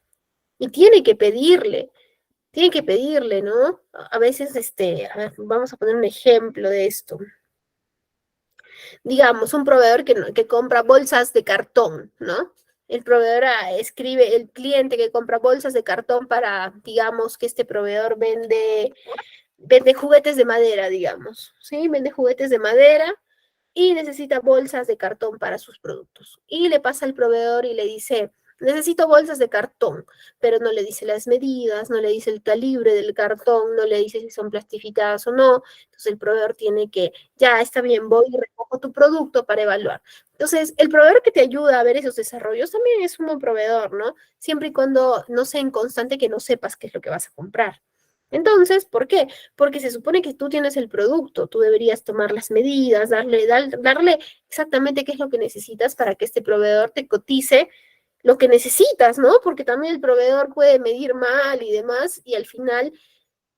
[SPEAKER 1] y tiene que pedirle, ¿no? A veces, a ver, vamos a poner un ejemplo de esto. Digamos, un proveedor que compra bolsas de cartón, ¿no? El proveedor escribe, el cliente que compra bolsas de cartón para, digamos, que este proveedor vende juguetes de madera, digamos, ¿sí? Vende juguetes de madera y necesita bolsas de cartón para sus productos. Y le pasa al proveedor y le dice, necesito bolsas de cartón, pero no le dice las medidas, no le dice el calibre del cartón, no le dice si son plastificadas o no. Entonces el proveedor tiene que, ya está bien, voy y recojo tu producto para evaluar. Entonces, el proveedor que te ayuda a ver esos desarrollos también es un buen proveedor, ¿no? Siempre y cuando no sea inconstante que no sepas qué es lo que vas a comprar. Entonces, ¿por qué? Porque se supone que tú tienes el producto, tú deberías tomar las medidas, darle exactamente qué es lo que necesitas para que este proveedor te cotice lo que necesitas, ¿no? Porque también el proveedor puede medir mal y demás, y al final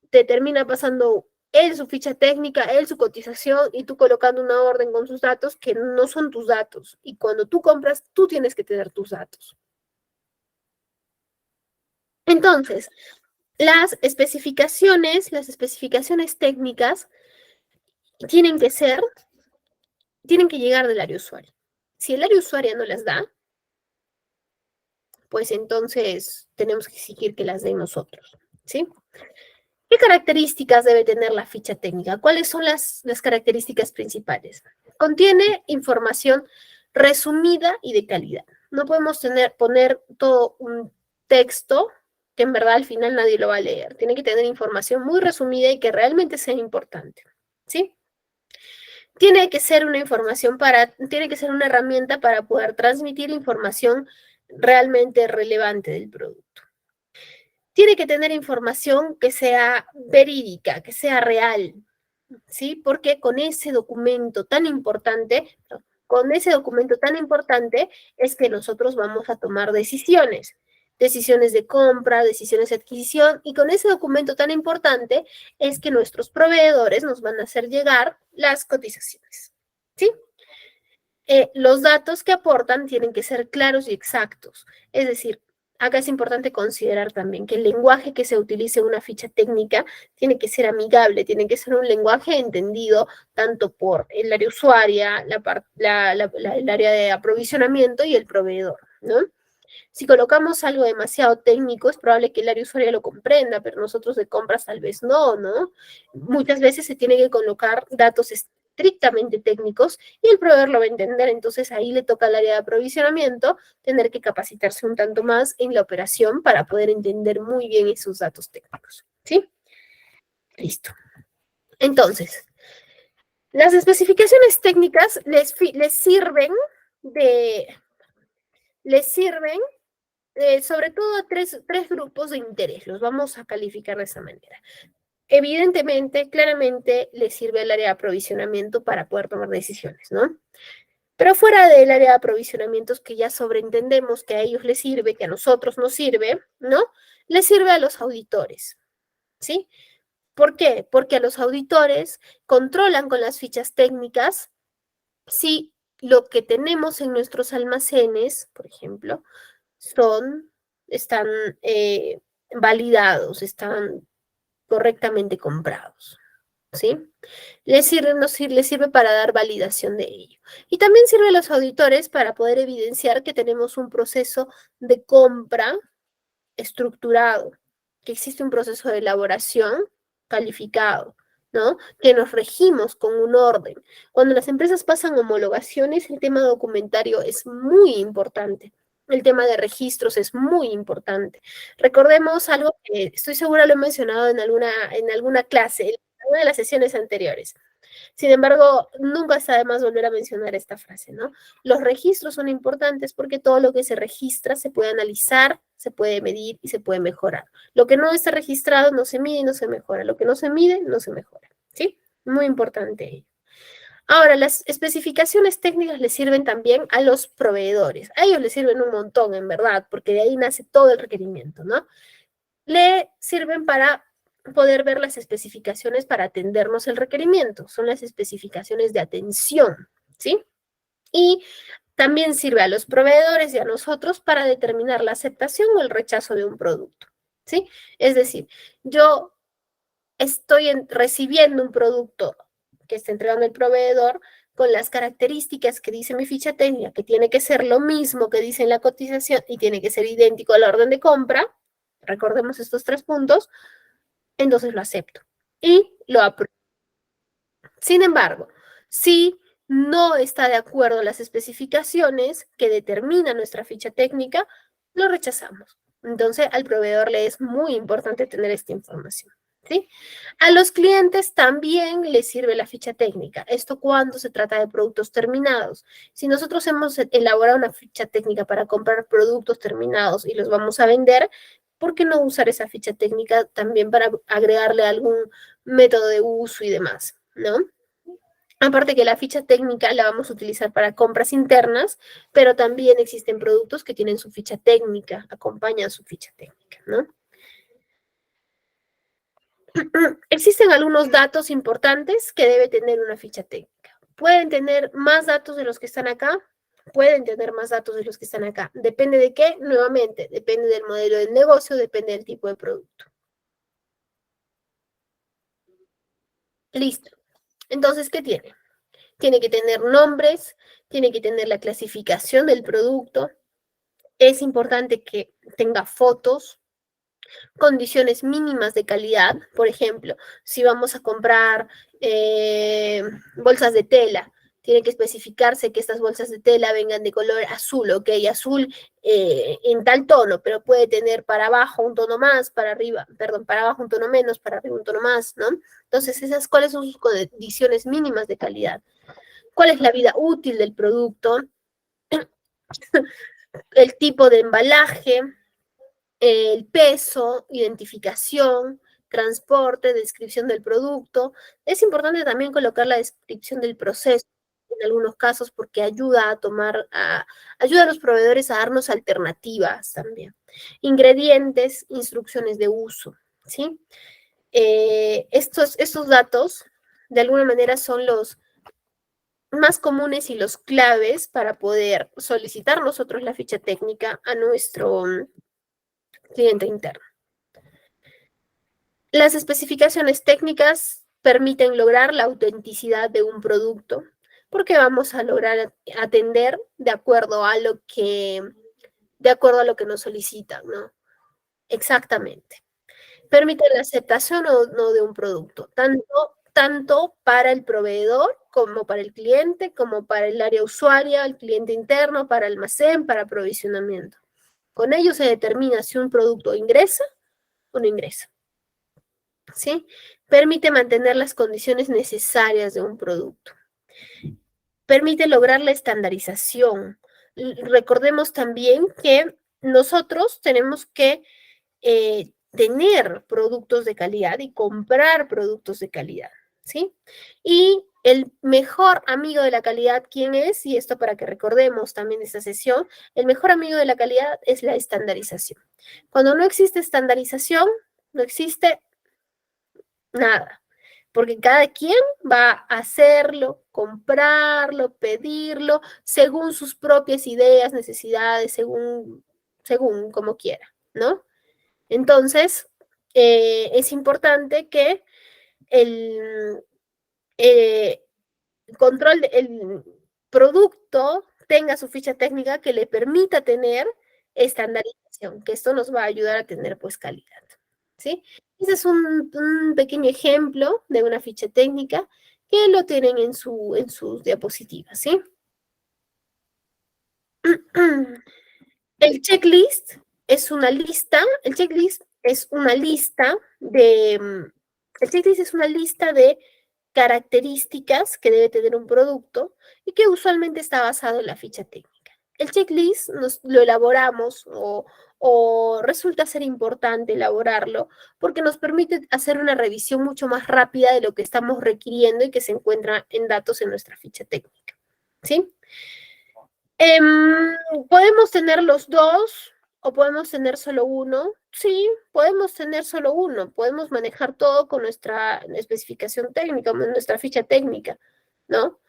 [SPEAKER 1] te termina pasando él su ficha técnica, él su cotización, y tú colocando una orden con sus datos que no son tus datos. Y cuando tú compras, tú tienes que tener tus datos. Entonces, las especificaciones técnicas tienen que llegar del área usuaria. Si el área usuaria no las da, pues entonces tenemos que exigir que las den nosotros, ¿sí? ¿Qué características debe tener la ficha técnica? ¿Cuáles son las características principales? Contiene información resumida y de calidad. No podemos poner todo un texto que en verdad al final nadie lo va a leer. Tiene que tener información muy resumida y que realmente sea importante, ¿sí? Tiene que ser una herramienta para poder transmitir información realmente relevante del producto. Tiene que tener información que sea verídica, que sea real, ¿sí? Porque con ese documento tan importante es que nosotros vamos a tomar decisiones de compra, decisiones de adquisición, y con ese documento tan importante es que nuestros proveedores nos van a hacer llegar las cotizaciones, ¿sí? Los datos que aportan tienen que ser claros y exactos, es decir, acá es importante considerar también que el lenguaje que se utilice en una ficha técnica tiene que ser amigable, tiene que ser un lenguaje entendido tanto por el área usuaria, el área de aprovisionamiento y el proveedor, ¿no? Si colocamos algo demasiado técnico, es probable que el área usuaria lo comprenda, pero nosotros de compras tal vez no, ¿no? Muchas veces se tiene que colocar datos estrictamente técnicos y el proveedor lo va a entender, entonces ahí le toca al área de aprovisionamiento tener que capacitarse un tanto más en la operación para poder entender muy bien esos datos técnicos, ¿sí? Listo. Entonces, las especificaciones técnicas les sirven de, les sirven sobre todo a tres grupos de interés, los vamos a calificar de esa manera. Evidentemente, claramente, le sirve al área de aprovisionamiento para poder tomar decisiones, ¿no? Pero fuera del área de aprovisionamientos que ya sobreentendemos que a ellos les sirve, que a nosotros nos sirve, ¿no? Les sirve a los auditores, ¿sí? ¿Por qué? Porque a los auditores controlan con las fichas técnicas si lo que tenemos en nuestros almacenes, por ejemplo, están validados, están correctamente comprados, ¿sí? Les sirve para dar validación de ello. Y también sirve a los auditores para poder evidenciar que tenemos un proceso de compra estructurado, que existe un proceso de elaboración calificado, ¿no? Que nos regimos con un orden. Cuando las empresas pasan homologaciones, el tema documentario es muy importante. El tema de registros es muy importante. Recordemos algo que estoy segura lo he mencionado en alguna clase, en una de las sesiones anteriores. Sin embargo, nunca está de más volver a mencionar esta frase, ¿no? Los registros son importantes porque todo lo que se registra se puede analizar, se puede medir y se puede mejorar. Lo que no está registrado no se mide y no se mejora. Lo que no se mide no se mejora, ¿sí? Muy importante ello. Ahora, las especificaciones técnicas les sirven también a los proveedores. A ellos les sirven un montón, en verdad, porque de ahí nace todo el requerimiento, ¿no? Le sirven para poder ver las especificaciones para atendernos el requerimiento. Son las especificaciones de atención, ¿sí? Y también sirve a los proveedores y a nosotros para determinar la aceptación o el rechazo de un producto, ¿sí? Es decir, yo estoy recibiendo un producto que está entregando el proveedor con las características que dice mi ficha técnica, que tiene que ser lo mismo que dice en la cotización y tiene que ser idéntico a la orden de compra, recordemos estos 3 puntos, entonces lo acepto y lo apruebo. Sin embargo, si no está de acuerdo a las especificaciones que determina nuestra ficha técnica, lo rechazamos. Entonces, al proveedor le es muy importante tener esta información, ¿sí? A los clientes también les sirve la ficha técnica. Esto cuando se trata de productos terminados. Si nosotros hemos elaborado una ficha técnica para comprar productos terminados y los vamos a vender, ¿por qué no usar esa ficha técnica también para agregarle algún método de uso y demás, ¿no? Aparte que la ficha técnica la vamos a utilizar para compras internas, pero también existen productos que tienen su ficha técnica, acompañan su ficha técnica, ¿no? Existen algunos datos importantes que debe tener una ficha técnica. Pueden tener más datos de los que están acá, pueden tener más datos de los que están acá. ¿Depende de qué? Nuevamente, depende del modelo del negocio, depende del tipo de producto. Listo. Entonces, ¿qué tiene? Tiene que tener nombres, tiene que tener la clasificación del producto. Es importante que tenga fotos, condiciones mínimas de calidad. Por ejemplo, si vamos a comprar bolsas de tela, tiene que especificarse que estas bolsas de tela vengan de color azul, ¿ok? Azul en tal tono, pero puede tener para abajo un tono más, para arriba, perdón, para abajo un tono menos, para arriba un tono más, ¿no? Entonces, ¿cuáles son sus condiciones mínimas de calidad? ¿Cuál es la vida útil del producto? El tipo de embalaje, el peso, identificación, transporte, descripción del producto. Es importante también colocar la descripción del proceso en algunos casos porque ayuda ayuda a los proveedores a darnos alternativas también. Ingredientes, instrucciones de uso, ¿sí? Estos datos, de alguna manera, son los más comunes y los claves para poder solicitar nosotros la ficha técnica a nuestro cliente interno. Las especificaciones técnicas permiten lograr la autenticidad de un producto, porque vamos a lograr atender de acuerdo a lo que nos solicitan, ¿no? Exactamente. Permite la aceptación o no de un producto, tanto para el proveedor como para el cliente, como para el área usuaria, el cliente interno, para almacén, para aprovisionamiento. Con ello se determina si un producto ingresa o no ingresa. ¿Sí? Permite mantener las condiciones necesarias de un producto. Permite lograr la estandarización. Recordemos también que nosotros tenemos que tener productos de calidad y comprar productos de calidad, ¿sí? Y el mejor amigo de la calidad, ¿quién es? Y esto para que recordemos también esta sesión, el mejor amigo de la calidad es la estandarización. Cuando no existe estandarización, no existe nada, porque cada quien va a hacerlo, comprarlo, pedirlo, según sus propias ideas, necesidades, según como quiera, ¿no? Entonces, es importante que el control, el producto tenga su ficha técnica que le permita tener estandarización, que esto nos va a ayudar a tener pues calidad, ¿sí? Ese es un pequeño ejemplo de una ficha técnica que lo tienen en sus diapositivas, ¿sí? El checklist es una lista, el checklist es una lista de características que debe tener un producto y que usualmente está basado en la ficha técnica. El checklist lo elaboramos o resulta ser importante elaborarlo porque nos permite hacer una revisión mucho más rápida de lo que estamos requiriendo y que se encuentra en datos en nuestra ficha técnica, ¿sí? ¿Podemos tener los dos o podemos tener solo uno? Sí, podemos tener solo uno. Podemos manejar todo con nuestra especificación técnica, con nuestra ficha técnica, ¿no?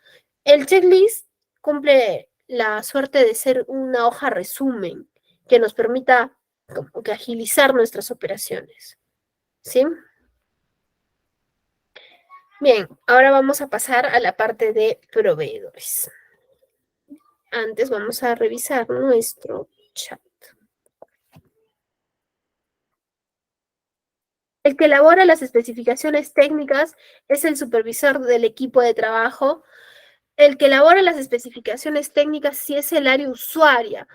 [SPEAKER 1] El checklist cumple la suerte de ser una hoja resumen que nos permita como que agilizar nuestras operaciones, ¿sí? Bien, ahora vamos a pasar a la parte de proveedores. Antes vamos a revisar nuestro chat. El que elabora las especificaciones técnicas es el supervisor del equipo de trabajo. El que elabora las especificaciones técnicas sí es el área usuaria.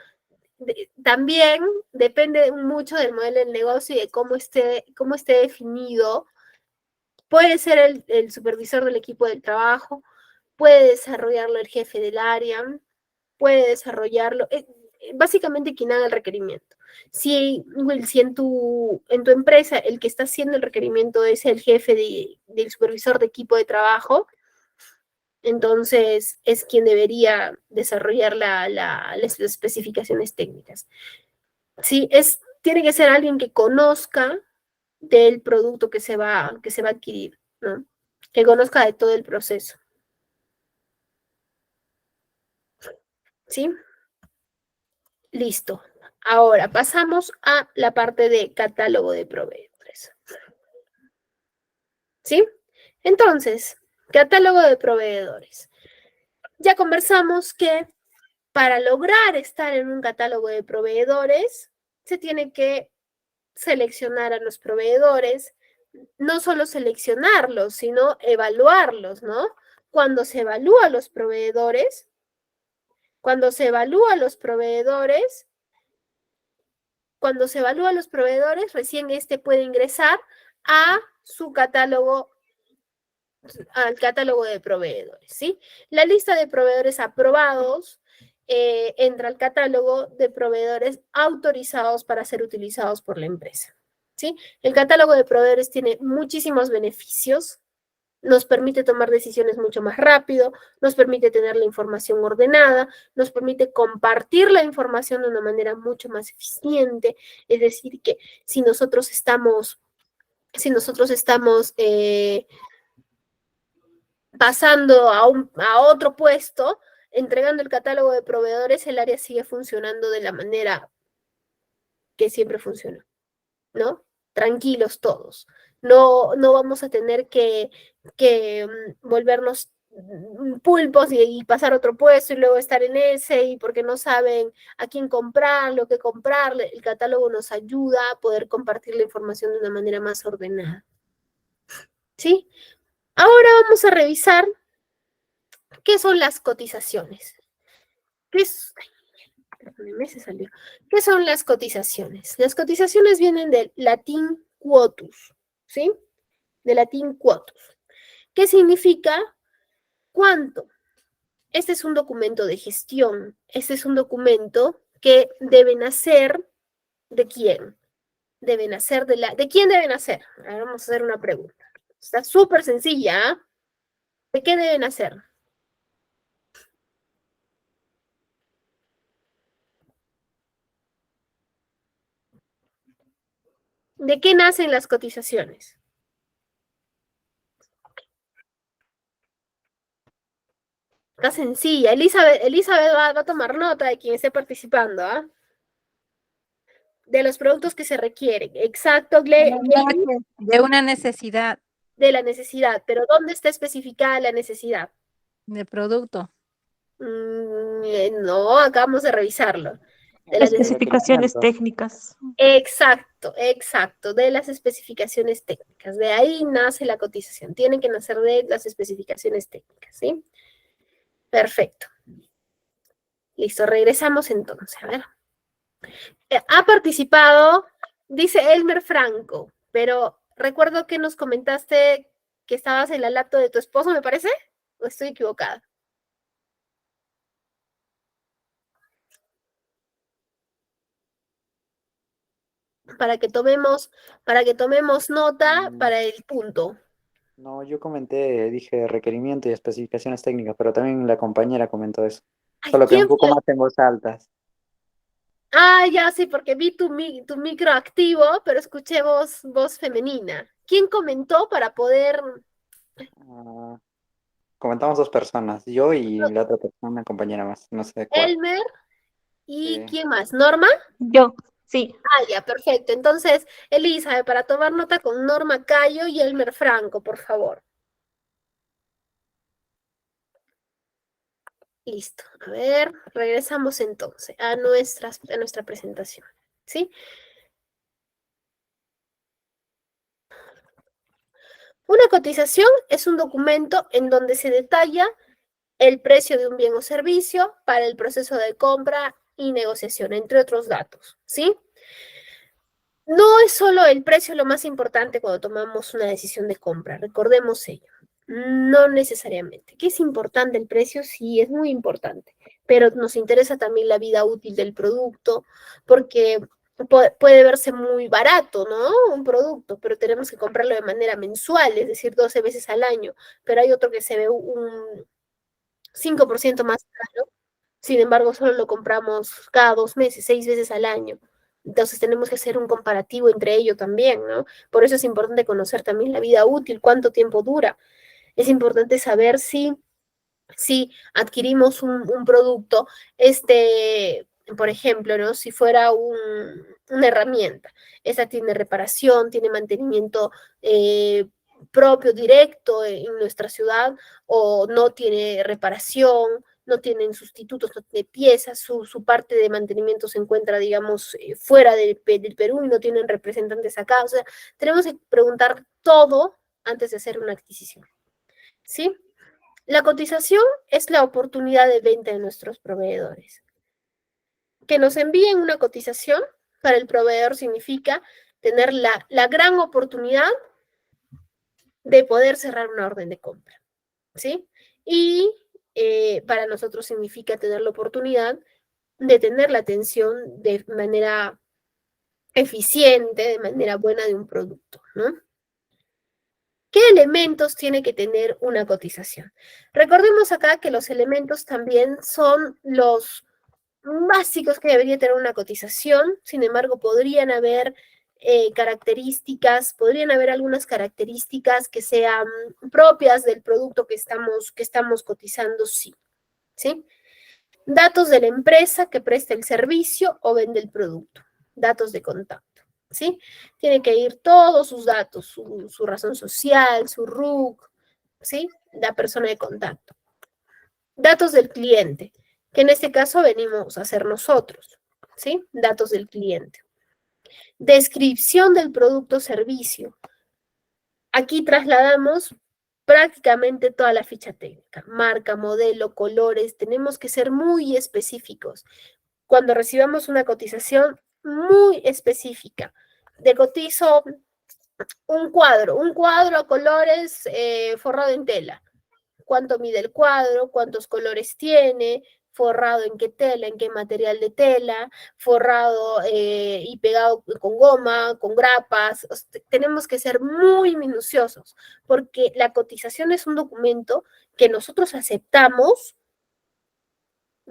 [SPEAKER 1] También depende mucho del modelo del negocio y de cómo esté definido. Puede ser el supervisor del equipo de trabajo, puede desarrollarlo el jefe del área, puede desarrollarlo, básicamente quien haga el requerimiento. Si en tu empresa el que está haciendo el requerimiento es el jefe del supervisor de equipo de trabajo, entonces es quien debería desarrollar las especificaciones técnicas. Sí, tiene que ser alguien que conozca del producto que se va a adquirir, ¿no? Que conozca de todo el proceso. ¿Sí? Listo. Ahora pasamos a la parte de catálogo de proveedores. ¿Sí? Entonces, catálogo de proveedores. Ya conversamos que para lograr estar en un catálogo de proveedores, se tiene que seleccionar a los proveedores, no solo seleccionarlos, sino evaluarlos, ¿no? Cuando se evalúa a los proveedores, recién este puede ingresar a su catálogo, al catálogo de proveedores, ¿sí? La lista de proveedores aprobados entra al catálogo de proveedores autorizados para ser utilizados por la empresa, ¿sí? El catálogo de proveedores tiene muchísimos beneficios, nos permite tomar decisiones mucho más rápido, nos permite tener la información ordenada, nos permite compartir la información de una manera mucho más eficiente, es decir, que si nosotros estamos pasando a otro puesto, entregando el catálogo de proveedores, el área sigue funcionando de la manera que siempre funcionó, ¿no? Tranquilos todos. No vamos a tener que volvernos pulpos y pasar otro puesto y luego estar en ese y porque no saben a quién comprar, lo que comprarle. El catálogo nos ayuda a poder compartir la información de una manera más ordenada. ¿Sí? Ahora vamos a revisar qué son las cotizaciones. ¿Qué es? Se salió. ¿Qué son las cotizaciones? Las cotizaciones vienen del latín quotus, ¿sí? Del latín quotus. ¿Qué significa? ¿Cuánto? Este es un documento de gestión. Este es un documento que deben hacer ¿de quién? Deben hacer ¿de quién deben hacer? Ahora vamos a hacer una pregunta. Está súper sencilla. ¿Eh? ¿De qué deben hacer? ¿De qué nacen las cotizaciones? Está sencilla. Elizabeth va a tomar nota de quien esté participando, ¿ah? De los productos que se requieren. Exacto,
[SPEAKER 2] De una necesidad
[SPEAKER 1] de la necesidad. Pero ¿dónde está especificada la necesidad?
[SPEAKER 2] de producto.
[SPEAKER 1] No, acabamos de revisarlo. De las
[SPEAKER 4] Especificaciones técnicas.
[SPEAKER 1] Exacto, exacto, de las especificaciones técnicas. De ahí nace la cotización. Tienen que nacer de las especificaciones técnicas, ¿sí? Perfecto. Listo, regresamos entonces. A ver. Ha participado, dice Elmer Franco, pero recuerdo que nos comentaste que estabas en la laptop de tu esposo, ¿me parece? ¿O estoy equivocada? Para que tomemos nota para el punto.
[SPEAKER 4] No, yo comenté, dije requerimiento y especificaciones técnicas, pero también la compañera comentó eso.
[SPEAKER 1] Ay,
[SPEAKER 4] Solo que un
[SPEAKER 1] ¿quién
[SPEAKER 4] poco
[SPEAKER 1] fue?
[SPEAKER 4] más en voz alta.
[SPEAKER 1] Ah, ya sí, porque vi tu micro activo, pero escuché voz femenina. ¿Quién comentó para poder...
[SPEAKER 4] Ah, comentamos dos personas, yo y la otra persona, una compañera más, no sé cuál.
[SPEAKER 1] Elmer y
[SPEAKER 4] Sí.
[SPEAKER 1] quién más? ¿Norma?
[SPEAKER 2] Yo, sí.
[SPEAKER 1] Ah, ya, perfecto. Entonces, Elizabeth, para tomar nota con Norma Cayo y Elmer Franco, por favor. Listo. A ver, regresamos entonces a nuestra presentación. ¿Sí? Una cotización es un documento en donde se detalla el precio de un bien o servicio para el proceso de compra y negociación, entre otros datos, ¿sí? No es solo el precio lo más importante cuando tomamos una decisión de compra, recordemos ello. No necesariamente. ¿Qué es importante el precio? Sí, es muy importante, pero nos interesa también la vida útil del producto, porque puede verse muy barato, ¿no? Un producto, pero tenemos que comprarlo de manera mensual, es decir, 12 veces al año, pero hay otro que se ve un 5% más caro, sin embargo, solo lo compramos cada 2 meses, 6 veces al año. Entonces tenemos que hacer un comparativo entre ello también, ¿no? Por eso es importante conocer también la vida útil, cuánto tiempo dura. Es importante saber si adquirimos un producto, por ejemplo, ¿no? Si fuera una herramienta, esa tiene reparación, tiene mantenimiento propio, directo en nuestra ciudad, o no tiene reparación, no tienen sustitutos, no tiene piezas, su parte de mantenimiento se encuentra, digamos, fuera del Perú y no tienen representantes acá. O sea, tenemos que preguntar todo antes de hacer una adquisición, ¿sí? La cotización es la oportunidad de venta de nuestros proveedores. Que nos envíen una cotización para el proveedor significa tener la gran oportunidad de poder cerrar una orden de compra, ¿sí? Y para nosotros significa tener la oportunidad de tener la atención de manera eficiente, de manera buena de un producto, ¿no? ¿Qué elementos tiene que tener una cotización? Recordemos acá que los elementos también son los básicos que debería tener una cotización, sin embargo, podrían haber podrían haber algunas características que sean propias del producto que estamos cotizando, sí, ¿sí? Datos de la empresa que presta el servicio o vende el producto, datos de contacto. ¿sí? Tiene que ir todos sus datos, su razón social, su RUC, ¿sí? La persona de contacto. Datos del cliente, que en este caso venimos a hacer nosotros, ¿sí? Datos del cliente. Descripción del producto o servicio. Aquí trasladamos prácticamente toda la ficha técnica, marca, modelo, colores, tenemos que ser muy específicos. Cuando recibamos una cotización muy específica, de cotizo un cuadro a colores forrado en tela. ¿Cuánto mide el cuadro? ¿Cuántos colores tiene? Forrado en qué tela, en qué material de tela, forrado y pegado con goma, con grapas. Tenemos que ser muy minuciosos porque la cotización es un documento que nosotros aceptamos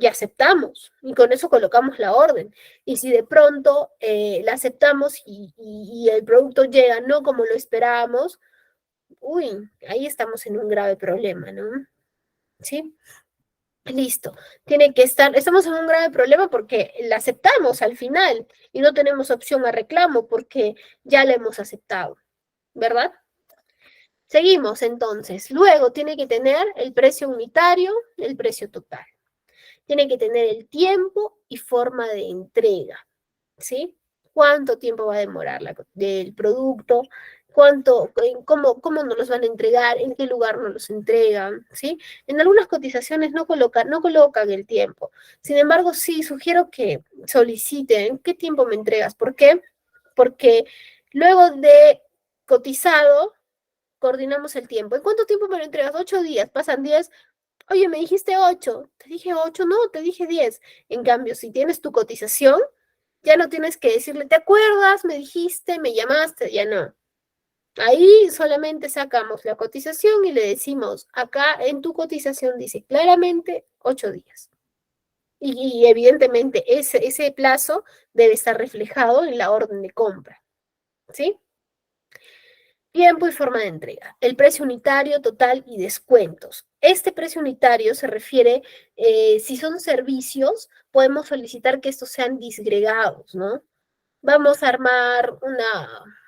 [SPEAKER 1] y aceptamos, y con eso colocamos la orden. Y si de pronto la aceptamos y el producto llega no como lo esperábamos, uy, ahí estamos en un grave problema, ¿no? ¿Sí? Listo. Tiene que estar, estamos en un grave problema porque la aceptamos al final y no tenemos opción a reclamo porque ya la hemos aceptado, ¿verdad? Seguimos entonces. Luego tiene que tener el precio unitario, el precio total. Tiene que tener el tiempo y forma de entrega, ¿sí? ¿Cuánto tiempo va a demorar del producto? ¿Cómo nos los van a entregar? ¿En qué lugar nos los entregan? ¿Sí? En algunas cotizaciones no colocan el tiempo. Sin embargo, sí sugiero que soliciten qué tiempo me entregas. ¿Por qué? Porque luego de cotizado, coordinamos el tiempo. ¿En cuánto tiempo me lo entregas? 8 días, pasan 10. Oye, me dijiste 8. Te dije 8, no, te dije 10. En cambio, si tienes tu cotización, ya no tienes que decirle, ¿te acuerdas? Me dijiste, me llamaste, ya no. Ahí solamente sacamos la cotización y le decimos, acá en tu cotización dice claramente 8 días. Y evidentemente ese plazo debe estar reflejado en la orden de compra, ¿sí? Tiempo y forma de entrega. El precio unitario, total y descuentos. Este precio unitario se refiere, si son servicios, podemos solicitar que estos sean disgregados, ¿no? Vamos a armar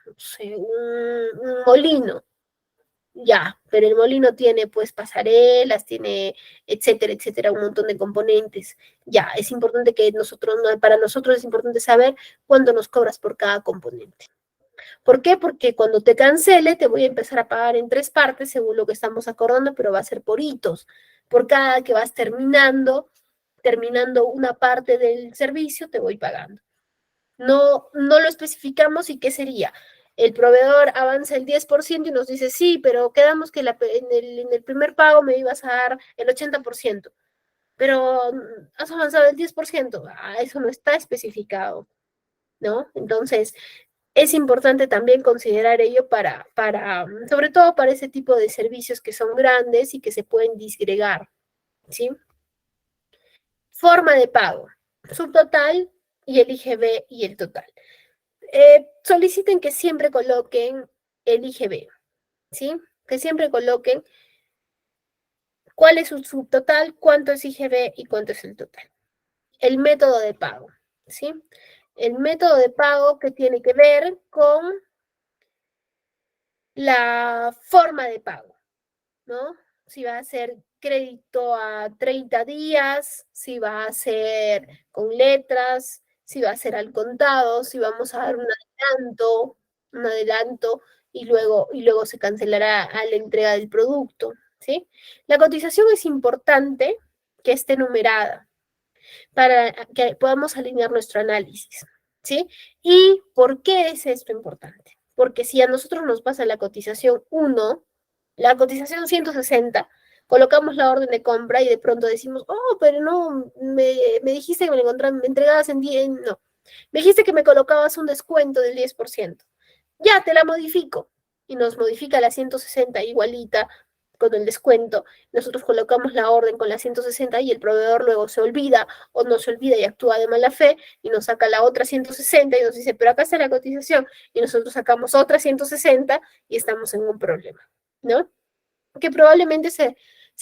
[SPEAKER 1] no sé, un molino, ya, pero el molino tiene pues pasarelas, tiene etcétera, etcétera, un montón de componentes. Ya, es importante que para nosotros es importante saber cuánto nos cobras por cada componente. ¿Por qué? Porque cuando te cancele te voy a empezar a pagar en 3 partes según lo que estamos acordando, pero va a ser por hitos. Por cada que vas terminando una parte del servicio, te voy pagando. No lo especificamos y ¿qué sería? El proveedor avanza el 10% y nos dice, sí, pero quedamos que en el primer pago me ibas a dar el 80%, pero has avanzado el 10%. Eso no está especificado, ¿no? Entonces, es importante también considerar ello sobre todo para ese tipo de servicios que son grandes y que se pueden disgregar, ¿sí? Forma de pago, subtotal y el IGB y el total. Soliciten que siempre coloquen el IGB, ¿sí? Que siempre coloquen cuál es su subtotal, cuánto es IGB y cuánto es el total. El método de pago, ¿sí? El método de pago que tiene que ver con la forma de pago, ¿no? Si va a ser crédito a 30 días, si va a ser con letras, si va a ser al contado, si vamos a dar un adelanto y luego se cancelará a la entrega del producto, ¿sí? La cotización es importante que esté numerada para que podamos alinear nuestro análisis, ¿sí? ¿Y por qué es esto importante? Porque si a nosotros nos pasa la cotización 1, la cotización 160, colocamos la orden de compra y de pronto decimos, oh, pero no, me dijiste que me entregabas en 10, no, me dijiste que me colocabas un descuento del 10%. Ya, te la modifico. Y nos modifica la 160 igualita con el descuento. Nosotros colocamos la orden con la 160 y el proveedor luego se olvida o no se olvida y actúa de mala fe y nos saca la otra 160 y nos dice, pero acá está la cotización. Y nosotros sacamos otra 160 y estamos en un problema, ¿no? Que probablemente se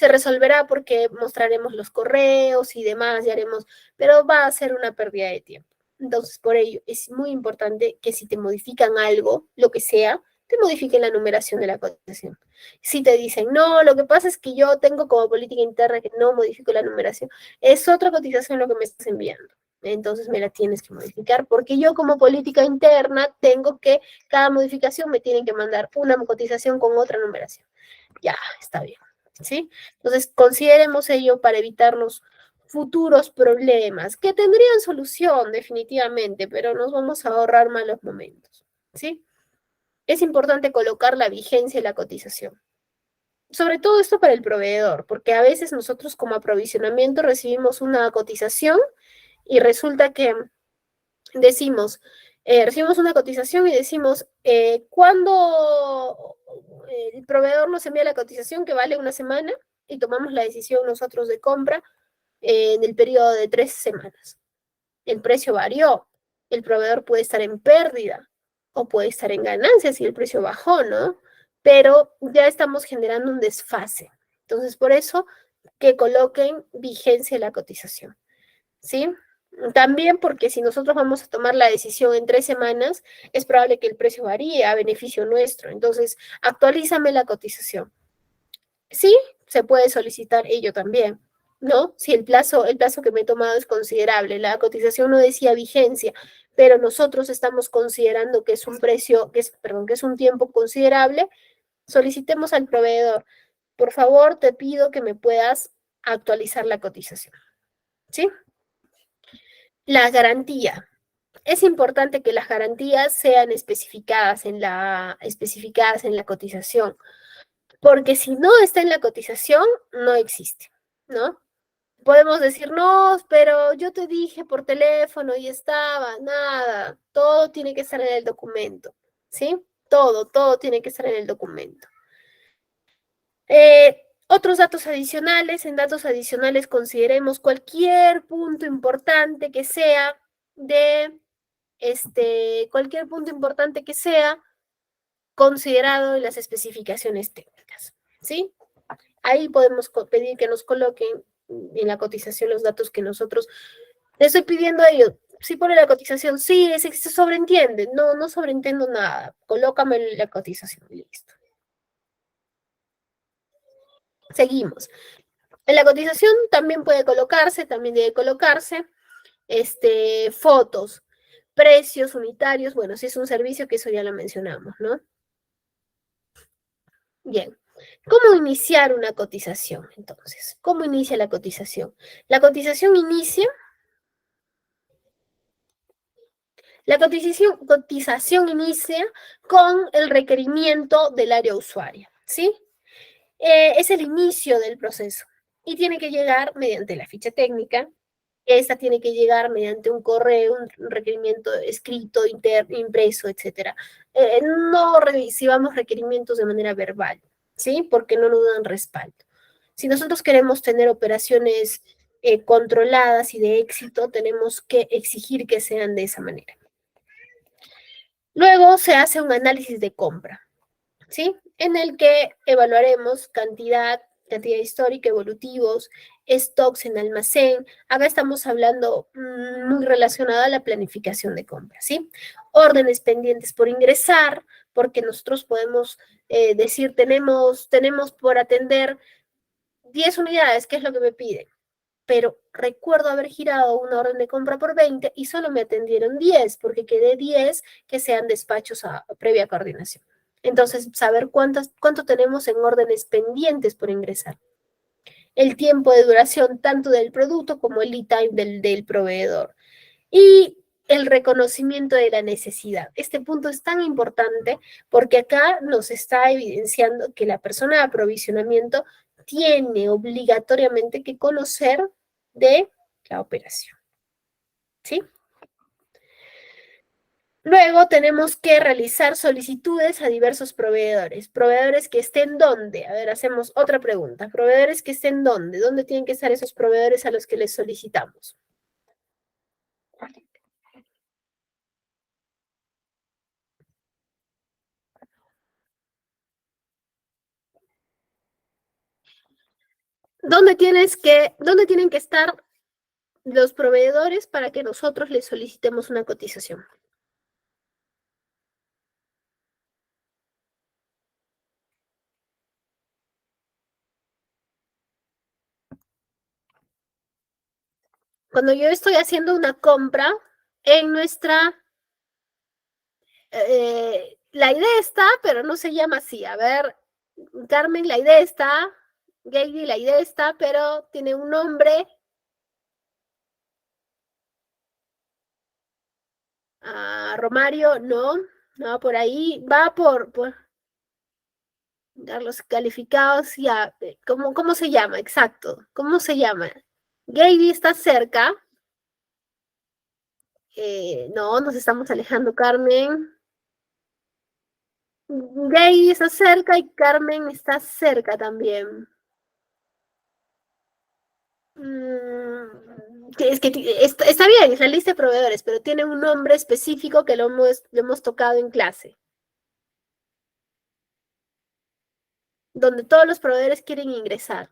[SPEAKER 1] resolverá porque mostraremos los correos y demás y haremos, pero va a ser una pérdida de tiempo. Entonces, por ello, es muy importante que si te modifican algo, lo que sea, te modifiquen la numeración de la cotización. Si te dicen, no, lo que pasa es que yo tengo como política interna que no modifico la numeración, es otra cotización lo que me estás enviando. Entonces me la tienes que modificar, porque yo como política interna tengo que, cada modificación me tienen que mandar una cotización con otra numeración. Ya, está bien, ¿sí? Entonces, consideremos ello para evitarnos futuros problemas que tendrían solución definitivamente, pero nos vamos a ahorrar malos momentos, ¿sí? Es importante colocar la vigencia y la cotización. Sobre todo esto para el proveedor, porque a veces nosotros como aprovisionamiento recibimos una cotización y resulta que decimos, recibimos una cotización y decimos, ¿cuándo el proveedor nos envía la cotización que vale una semana? Y tomamos la decisión nosotros de compra en el periodo de 3 semanas. El precio varió, el proveedor puede estar en pérdida o puede estar en ganancia si el precio bajó, ¿no? Pero ya estamos generando un desfase. Entonces, por eso que coloquen vigencia en la cotización, ¿sí? También porque si nosotros vamos a tomar la decisión en 3 semanas, es probable que el precio varíe a beneficio nuestro. Entonces, actualízame la cotización. Sí, se puede solicitar ello también, ¿no? Si el plazo que me he tomado es considerable, la cotización no decía vigencia, pero nosotros estamos considerando que es un precio, perdón, que es un tiempo considerable, solicitemos al proveedor, por favor, te pido que me puedas actualizar la cotización, ¿sí? La garantía. Es importante que las garantías sean especificadas en la cotización, porque si no está en la cotización, no existe, ¿no? Podemos decir, no, pero yo te dije por teléfono y estaba, nada, todo tiene que estar en el documento, ¿sí? Todo tiene que estar en el documento. Otros datos adicionales, en datos adicionales consideremos cualquier punto importante que sea cualquier punto importante que sea considerado en las especificaciones técnicas, ¿sí? Ahí podemos pedir que nos coloquen en la cotización los datos que nosotros le estoy pidiendo a ellos. Si pone la cotización, sí, se sobreentiende. No, no sobreentiendo nada. Colócame la cotización y listo. Seguimos. En la cotización también también debe colocarse, fotos, precios unitarios. Bueno, si es un servicio, que eso ya lo mencionamos, ¿no? Bien. ¿Cómo iniciar una cotización, entonces? ¿Cómo inicia la cotización? La cotización inicia con el requerimiento del área usuaria, ¿sí? Es el inicio del proceso y tiene que llegar mediante la ficha técnica. Esta tiene que llegar mediante un correo, un requerimiento escrito, impreso, etc. No recibamos requerimientos de manera verbal, ¿sí? Porque no nos dan respaldo. Si nosotros queremos tener operaciones controladas y de éxito, tenemos que exigir que sean de esa manera. Luego se hace un análisis de compra, ¿sí? En el que evaluaremos cantidad histórica, evolutivos, stocks en almacén. Acá estamos hablando muy relacionado a la planificación de compra, ¿sí? Órdenes pendientes por ingresar, porque nosotros podemos decir, tenemos por atender 10 unidades, ¿qué es lo que me piden? Pero recuerdo haber girado una orden de compra por 20 y solo me atendieron 10, porque quedé 10 que sean despachos a previa coordinación. Entonces, saber cuánto tenemos en órdenes pendientes por ingresar. El tiempo de duración tanto del producto como el lead time del proveedor. Y el reconocimiento de la necesidad. Este punto es tan importante porque acá nos está evidenciando que la persona de aprovisionamiento tiene obligatoriamente que conocer de la operación, ¿sí? Luego tenemos que realizar solicitudes a diversos proveedores. ¿Proveedores que estén dónde? A ver, hacemos otra pregunta. ¿Proveedores que estén dónde? ¿Dónde tienen que estar esos proveedores a los que les solicitamos? ¿Dónde tienen que estar los proveedores para que nosotros les solicitemos una cotización. Cuando yo estoy haciendo una compra en nuestra... la idea está, pero no se llama así. A ver, Carmen, la idea está. Gaby, la idea está, pero tiene un nombre. Romario, no. No, por ahí va por dar los calificados. Ya, ¿cómo se llama? Exacto. ¿Cómo se llama? Gaby está cerca. No, nos estamos alejando, Carmen. Gaby está cerca y Carmen está cerca también. Es que está bien, es la lista de proveedores, pero tiene un nombre específico que lo hemos tocado en clase. Donde todos los proveedores quieren ingresar.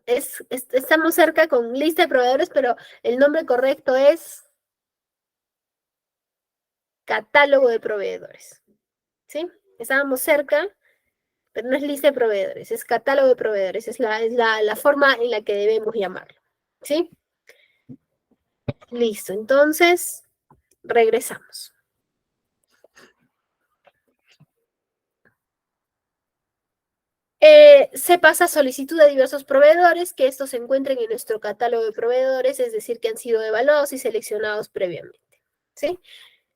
[SPEAKER 1] Estamos cerca con lista de proveedores, pero el nombre correcto es catálogo de proveedores. ¿Sí? Estábamos cerca, pero no es lista de proveedores, es catálogo de proveedores, es la forma en la que debemos llamarlo. ¿Sí? Listo, entonces regresamos. Se pasa a solicitud de diversos proveedores, que estos se encuentren en nuestro catálogo de proveedores, es decir, que han sido evaluados y seleccionados previamente. ¿Sí?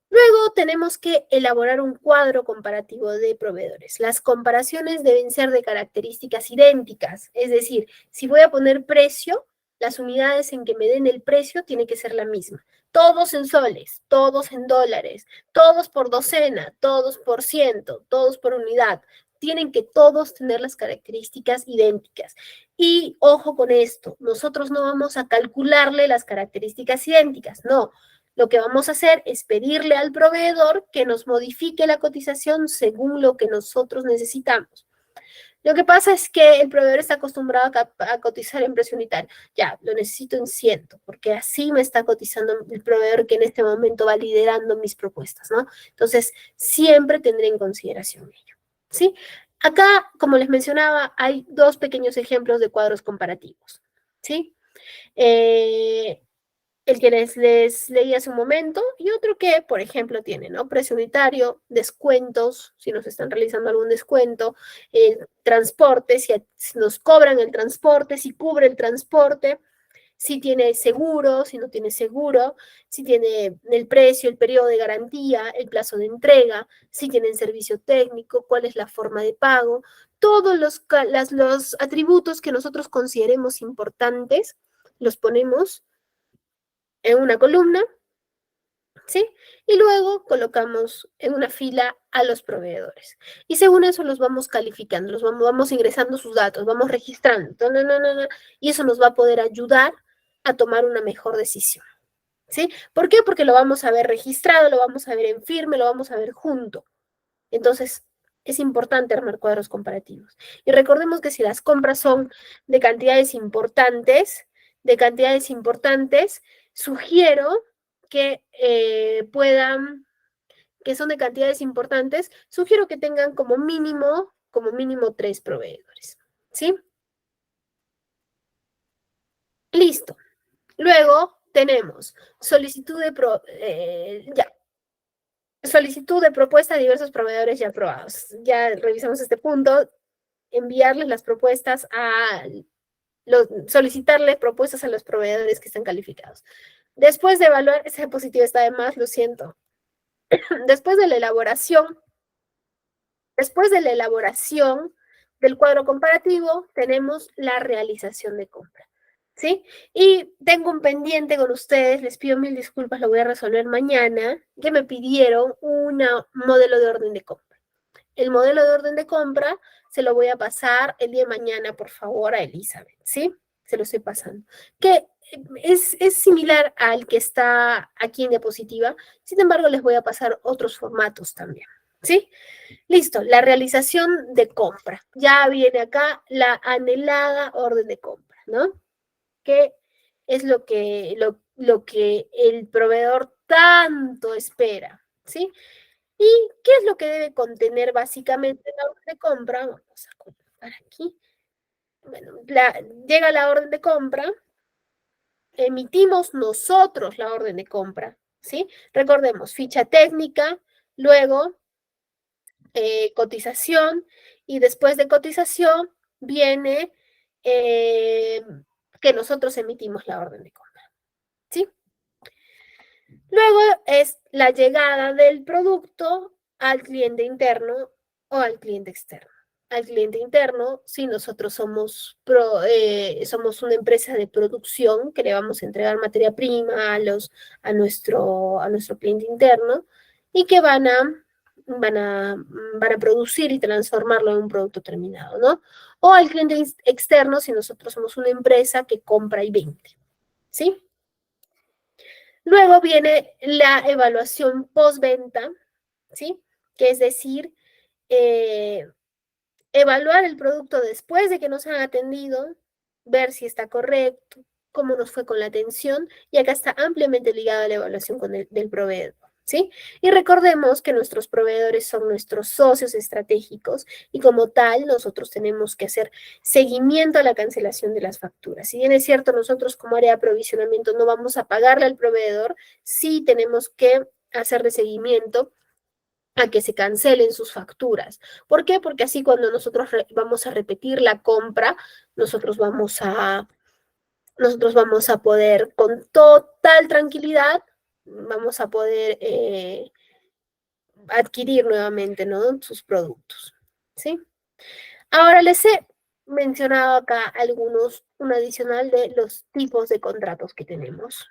[SPEAKER 1] Luego tenemos que elaborar un cuadro comparativo de proveedores. Las comparaciones deben ser de características idénticas, es decir, si voy a poner precio, las unidades en que me den el precio tiene que ser la misma. Todos en soles, todos en dólares, todos por docena, todos por ciento, todos por unidad. Tienen que todos tener las características idénticas. Y ojo con esto, nosotros no vamos a calcularle las características idénticas, no. Lo que vamos a hacer es pedirle al proveedor que nos modifique la cotización según lo que nosotros necesitamos. Lo que pasa es que el proveedor está acostumbrado a cotizar en precio unitario. Ya, lo necesito en 100, porque así me está cotizando el proveedor que en este momento va liderando mis propuestas, ¿no? Entonces, siempre tendré en consideración ello, ¿sí? Acá, como les mencionaba, hay dos pequeños ejemplos de cuadros comparativos, ¿sí? El que les leí hace un momento, y otro que, por ejemplo, tiene, ¿no? Precio unitario, descuentos, si nos están realizando algún descuento, transporte, si nos cobran el transporte, si cubre el transporte, si tiene seguro, si no tiene seguro, si tiene el precio, el periodo de garantía, el plazo de entrega, si tienen servicio técnico, cuál es la forma de pago, todos los atributos que nosotros consideremos importantes, los ponemos en una columna, ¿sí? Y luego colocamos en una fila a los proveedores. Y según eso los vamos calificando, vamos ingresando sus datos, vamos registrando, y eso nos va a poder ayudar a tomar una mejor decisión, ¿sí? ¿Por qué? Porque lo vamos a ver registrado, lo vamos a ver en firme, lo vamos a ver junto. Entonces, es importante armar cuadros comparativos. Y recordemos que si las compras son de cantidades importantes, sugiero que que son de cantidades importantes, sugiero que tengan como mínimo 3 proveedores, ¿sí? Listo. Luego tenemos solicitud solicitud de propuesta a diversos proveedores ya aprobados. Ya revisamos este punto. Enviarles las propuestas solicitarle propuestas a los proveedores que están calificados. Después de evaluar, esa diapositiva está de más, lo siento. Después de la elaboración del cuadro comparativo, tenemos la realización de compra, ¿sí? Y tengo un pendiente con ustedes, les pido mil disculpas, lo voy a resolver mañana, que me pidieron un modelo de orden de compra. El modelo de orden de compra se lo voy a pasar el día de mañana, por favor, a Elizabeth, ¿sí? Se lo estoy pasando. Que es similar al que está aquí en diapositiva, sin embargo, les voy a pasar otros formatos también, ¿Sí? Listo, la realización de compra. Ya viene acá la anhelada orden de compra, ¿no? ¿Qué es lo que el proveedor tanto espera? ¿Sí? ¿Y qué es lo que debe contener básicamente la orden de compra? Vamos a colocar aquí. Bueno, llega la orden de compra, emitimos nosotros la orden de compra, ¿sí? Recordemos, ficha técnica, luego cotización, y después de cotización viene eh, que nosotros emitimos la orden de compra, ¿sí? Luego es la llegada del producto al cliente interno o al cliente externo. Al cliente interno, si nosotros somos una empresa de producción que le vamos a entregar materia prima a nuestro cliente interno y que van a producir y transformarlo en un producto terminado, ¿no? O al cliente externo, si nosotros somos una empresa que compra y vende, ¿sí? Luego viene la evaluación postventa, ¿sí? Que es decir, eh, evaluar el producto después de que nos han atendido, ver si está correcto, cómo nos fue con la atención, y acá está ampliamente ligada a la evaluación del proveedor, ¿sí? Y recordemos que nuestros proveedores son nuestros socios estratégicos y como tal nosotros tenemos que hacer seguimiento a la cancelación de las facturas. Si bien es cierto, nosotros como área de aprovisionamiento no vamos a pagarle al proveedor, sí tenemos que hacerle seguimiento a que se cancelen sus facturas. ¿Por qué? Porque así cuando nosotros vamos a repetir la compra, nosotros vamos a poder con total tranquilidad, vamos a poder adquirir nuevamente, ¿no? Sus productos, ¿sí? Ahora les he mencionado acá un adicional de los tipos de contratos que tenemos,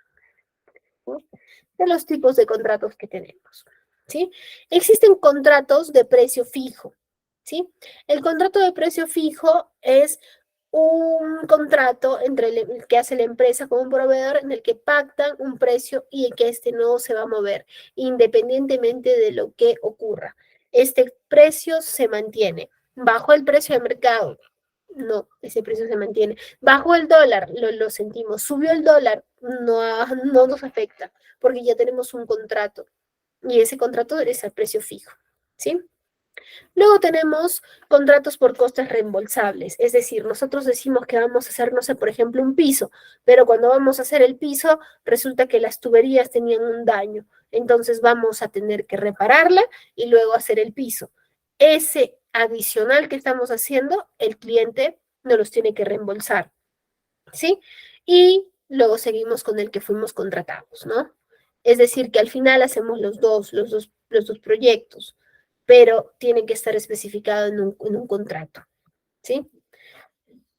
[SPEAKER 1] ¿no? De los tipos de contratos que tenemos, ¿sí? Existen contratos de precio fijo, ¿sí? El contrato de precio fijo es un contrato entre el que hace la empresa con un proveedor en el que pactan un precio y en que este no se va a mover, independientemente de lo que ocurra. Este precio se mantiene bajo el precio de mercado. No, ese precio se mantiene. Bajó el dólar, lo sentimos. Subió el dólar, no nos afecta, porque ya tenemos un contrato. Y ese contrato es al precio fijo, ¿sí? Luego tenemos contratos por costes reembolsables, es decir, nosotros decimos que vamos a hacer, no sé, por ejemplo, un piso, pero cuando vamos a hacer el piso resulta que las tuberías tenían un daño, entonces vamos a tener que repararla y luego hacer el piso. Ese adicional que estamos haciendo, el cliente nos los tiene que reembolsar, ¿sí? Y luego seguimos con el que fuimos contratados, ¿no? Es decir, que al final hacemos los dos proyectos, pero tiene que estar especificado en un contrato, ¿sí?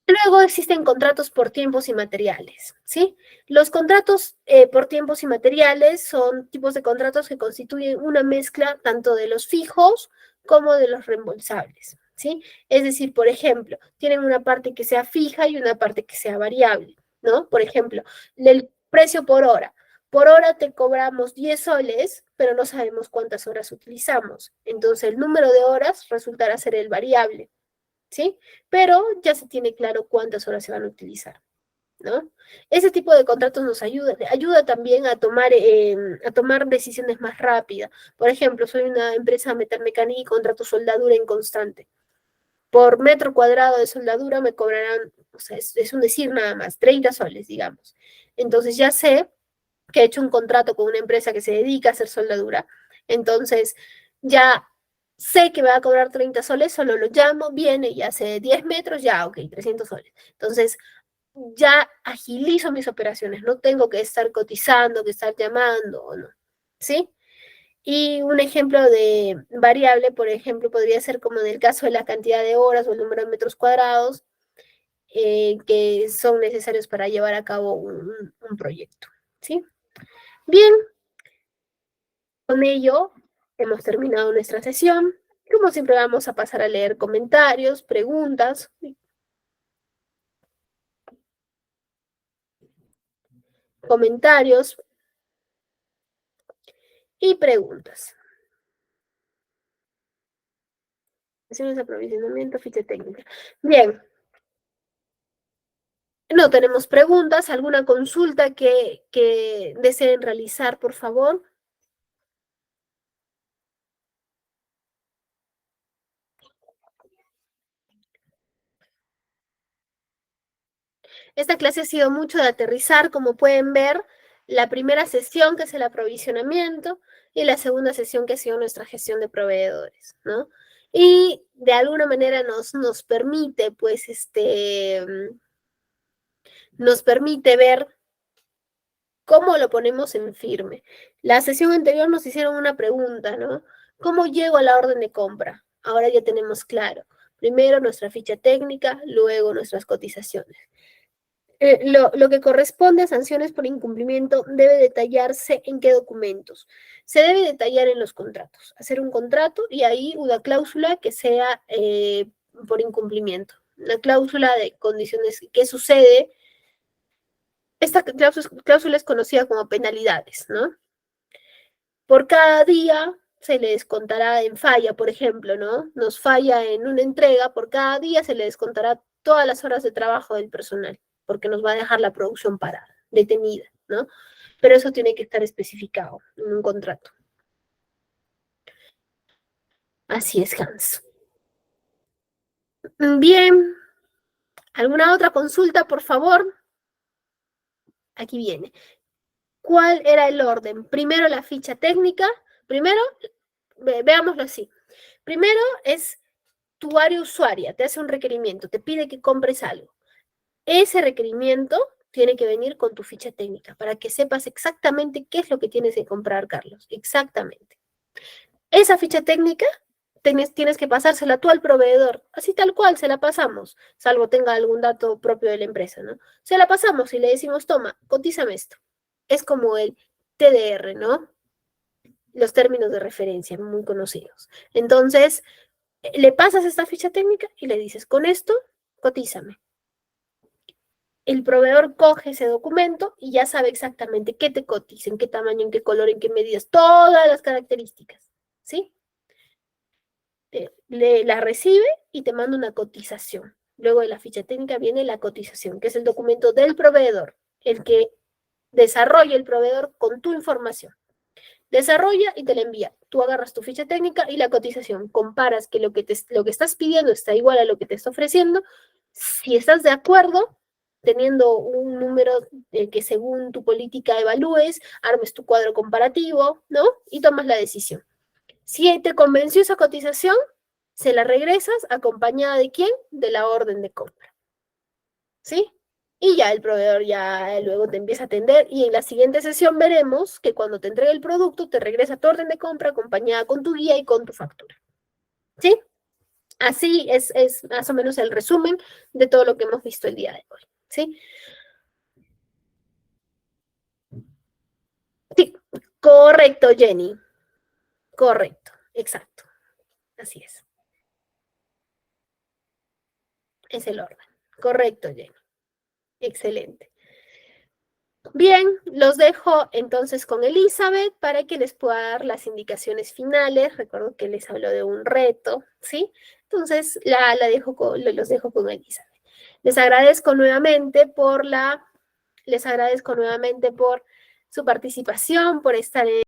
[SPEAKER 1] Luego existen contratos por tiempos y materiales, ¿sí? Los contratos por tiempos y materiales son tipos de contratos que constituyen una mezcla tanto de los fijos como de los reembolsables, ¿sí? Es decir, por ejemplo, tienen una parte que sea fija y una parte que sea variable, ¿no? Por ejemplo, el precio por hora. Por hora te cobramos 10 soles, pero no sabemos cuántas horas utilizamos. Entonces, el número de horas resultará ser el variable, ¿sí? Pero ya se tiene claro cuántas horas se van a utilizar, ¿no? Ese tipo de contratos nos ayuda también a tomar decisiones más rápidas. Por ejemplo, soy una empresa metalmecánica y contrato soldadura en constante. Por metro cuadrado de soldadura me cobrarán, o sea, es un decir nada más, 30 soles, digamos. Entonces ya sé que he hecho un contrato con una empresa que se dedica a hacer soldadura. Entonces ya sé que me va a cobrar 30 soles, solo lo llamo, viene y hace 10 metros, ya, ok, 300 soles. Entonces, ya agilizo mis operaciones, no tengo que estar cotizando, que estar llamando, o no, ¿sí? Y un ejemplo de variable, por ejemplo, podría ser como en el caso de la cantidad de horas o el número de metros cuadrados que son necesarios para llevar a cabo un proyecto, ¿sí? Bien, con ello hemos terminado nuestra sesión. Como siempre vamos a pasar a leer comentarios, comentarios y preguntas. Sesiones de aprovisionamiento, ficha técnica. Bien. No tenemos preguntas. ¿Alguna consulta que deseen realizar, por favor? Esta clase ha sido mucho de aterrizar, como pueden ver, la primera sesión, que es el aprovisionamiento, y la segunda sesión, que ha sido nuestra gestión de proveedores, ¿no? Y de alguna manera nos permite, pues, nos permite ver cómo lo ponemos en firme. La sesión anterior nos hicieron una pregunta, ¿no? ¿Cómo llego a la orden de compra? Ahora ya tenemos claro. Primero nuestra ficha técnica, luego nuestras cotizaciones. Lo que corresponde a sanciones por incumplimiento debe detallarse en qué documentos. Se debe detallar en los contratos. Hacer un contrato y ahí una cláusula que sea por incumplimiento. Una cláusula de condiciones. ¿Qué sucede? Esta cláusula es conocida como penalidades, ¿no? Por cada día se le descontará en falla, por ejemplo, ¿no? Nos falla en una entrega, por cada día se le descontará todas las horas de trabajo del personal, porque nos va a dejar la producción parada, detenida, ¿no? Pero eso tiene que estar especificado en un contrato. Así es, Hans. Bien. ¿Alguna otra consulta, por favor? Aquí viene. ¿Cuál era el orden? Primero la ficha técnica. Primero, veámoslo así. Primero es tu área usuaria, te hace un requerimiento, te pide que compres algo. Ese requerimiento tiene que venir con tu ficha técnica para que sepas exactamente qué es lo que tienes que comprar, Carlos. Exactamente. Esa ficha técnica tienes que pasársela tú al proveedor. Así tal cual, se la pasamos, salvo tenga algún dato propio de la empresa, ¿no? Se la pasamos y le decimos, toma, cotízame esto. Es como el TDR, ¿no? Los términos de referencia muy conocidos. Entonces, le pasas esta ficha técnica y le dices, con esto, cotízame. El proveedor coge ese documento y ya sabe exactamente qué te cotiza, en qué tamaño, en qué color, en qué medidas, todas las características, ¿sí? La recibe y te manda una cotización. Luego de la ficha técnica viene la cotización, que es el documento del proveedor, el que desarrolla el proveedor con tu información. Desarrolla y te la envía. Tú agarras tu ficha técnica y la cotización. Comparas que lo que estás pidiendo está igual a lo que te está ofreciendo. Si estás de acuerdo, teniendo un número que según tu política evalúes, armes tu cuadro comparativo, ¿no? Y tomas la decisión. Si te convenció esa cotización, se la regresas acompañada ¿de quién? De la orden de compra. ¿Sí? Y ya el proveedor ya luego te empieza a atender y en la siguiente sesión veremos que cuando te entregue el producto te regresa tu orden de compra acompañada con tu guía y con tu factura. ¿Sí? Así es más o menos el resumen de todo lo que hemos visto el día de hoy. ¿Sí? Sí, correcto, Jenny. Correcto, exacto. Así es. Es el orden. Correcto, Jenny. Excelente. Bien, los dejo entonces con Elizabeth para que les pueda dar las indicaciones finales. Recuerdo que les habló de un reto, ¿sí? Entonces los dejo con Elizabeth. Les agradezco nuevamente por su participación, por estar en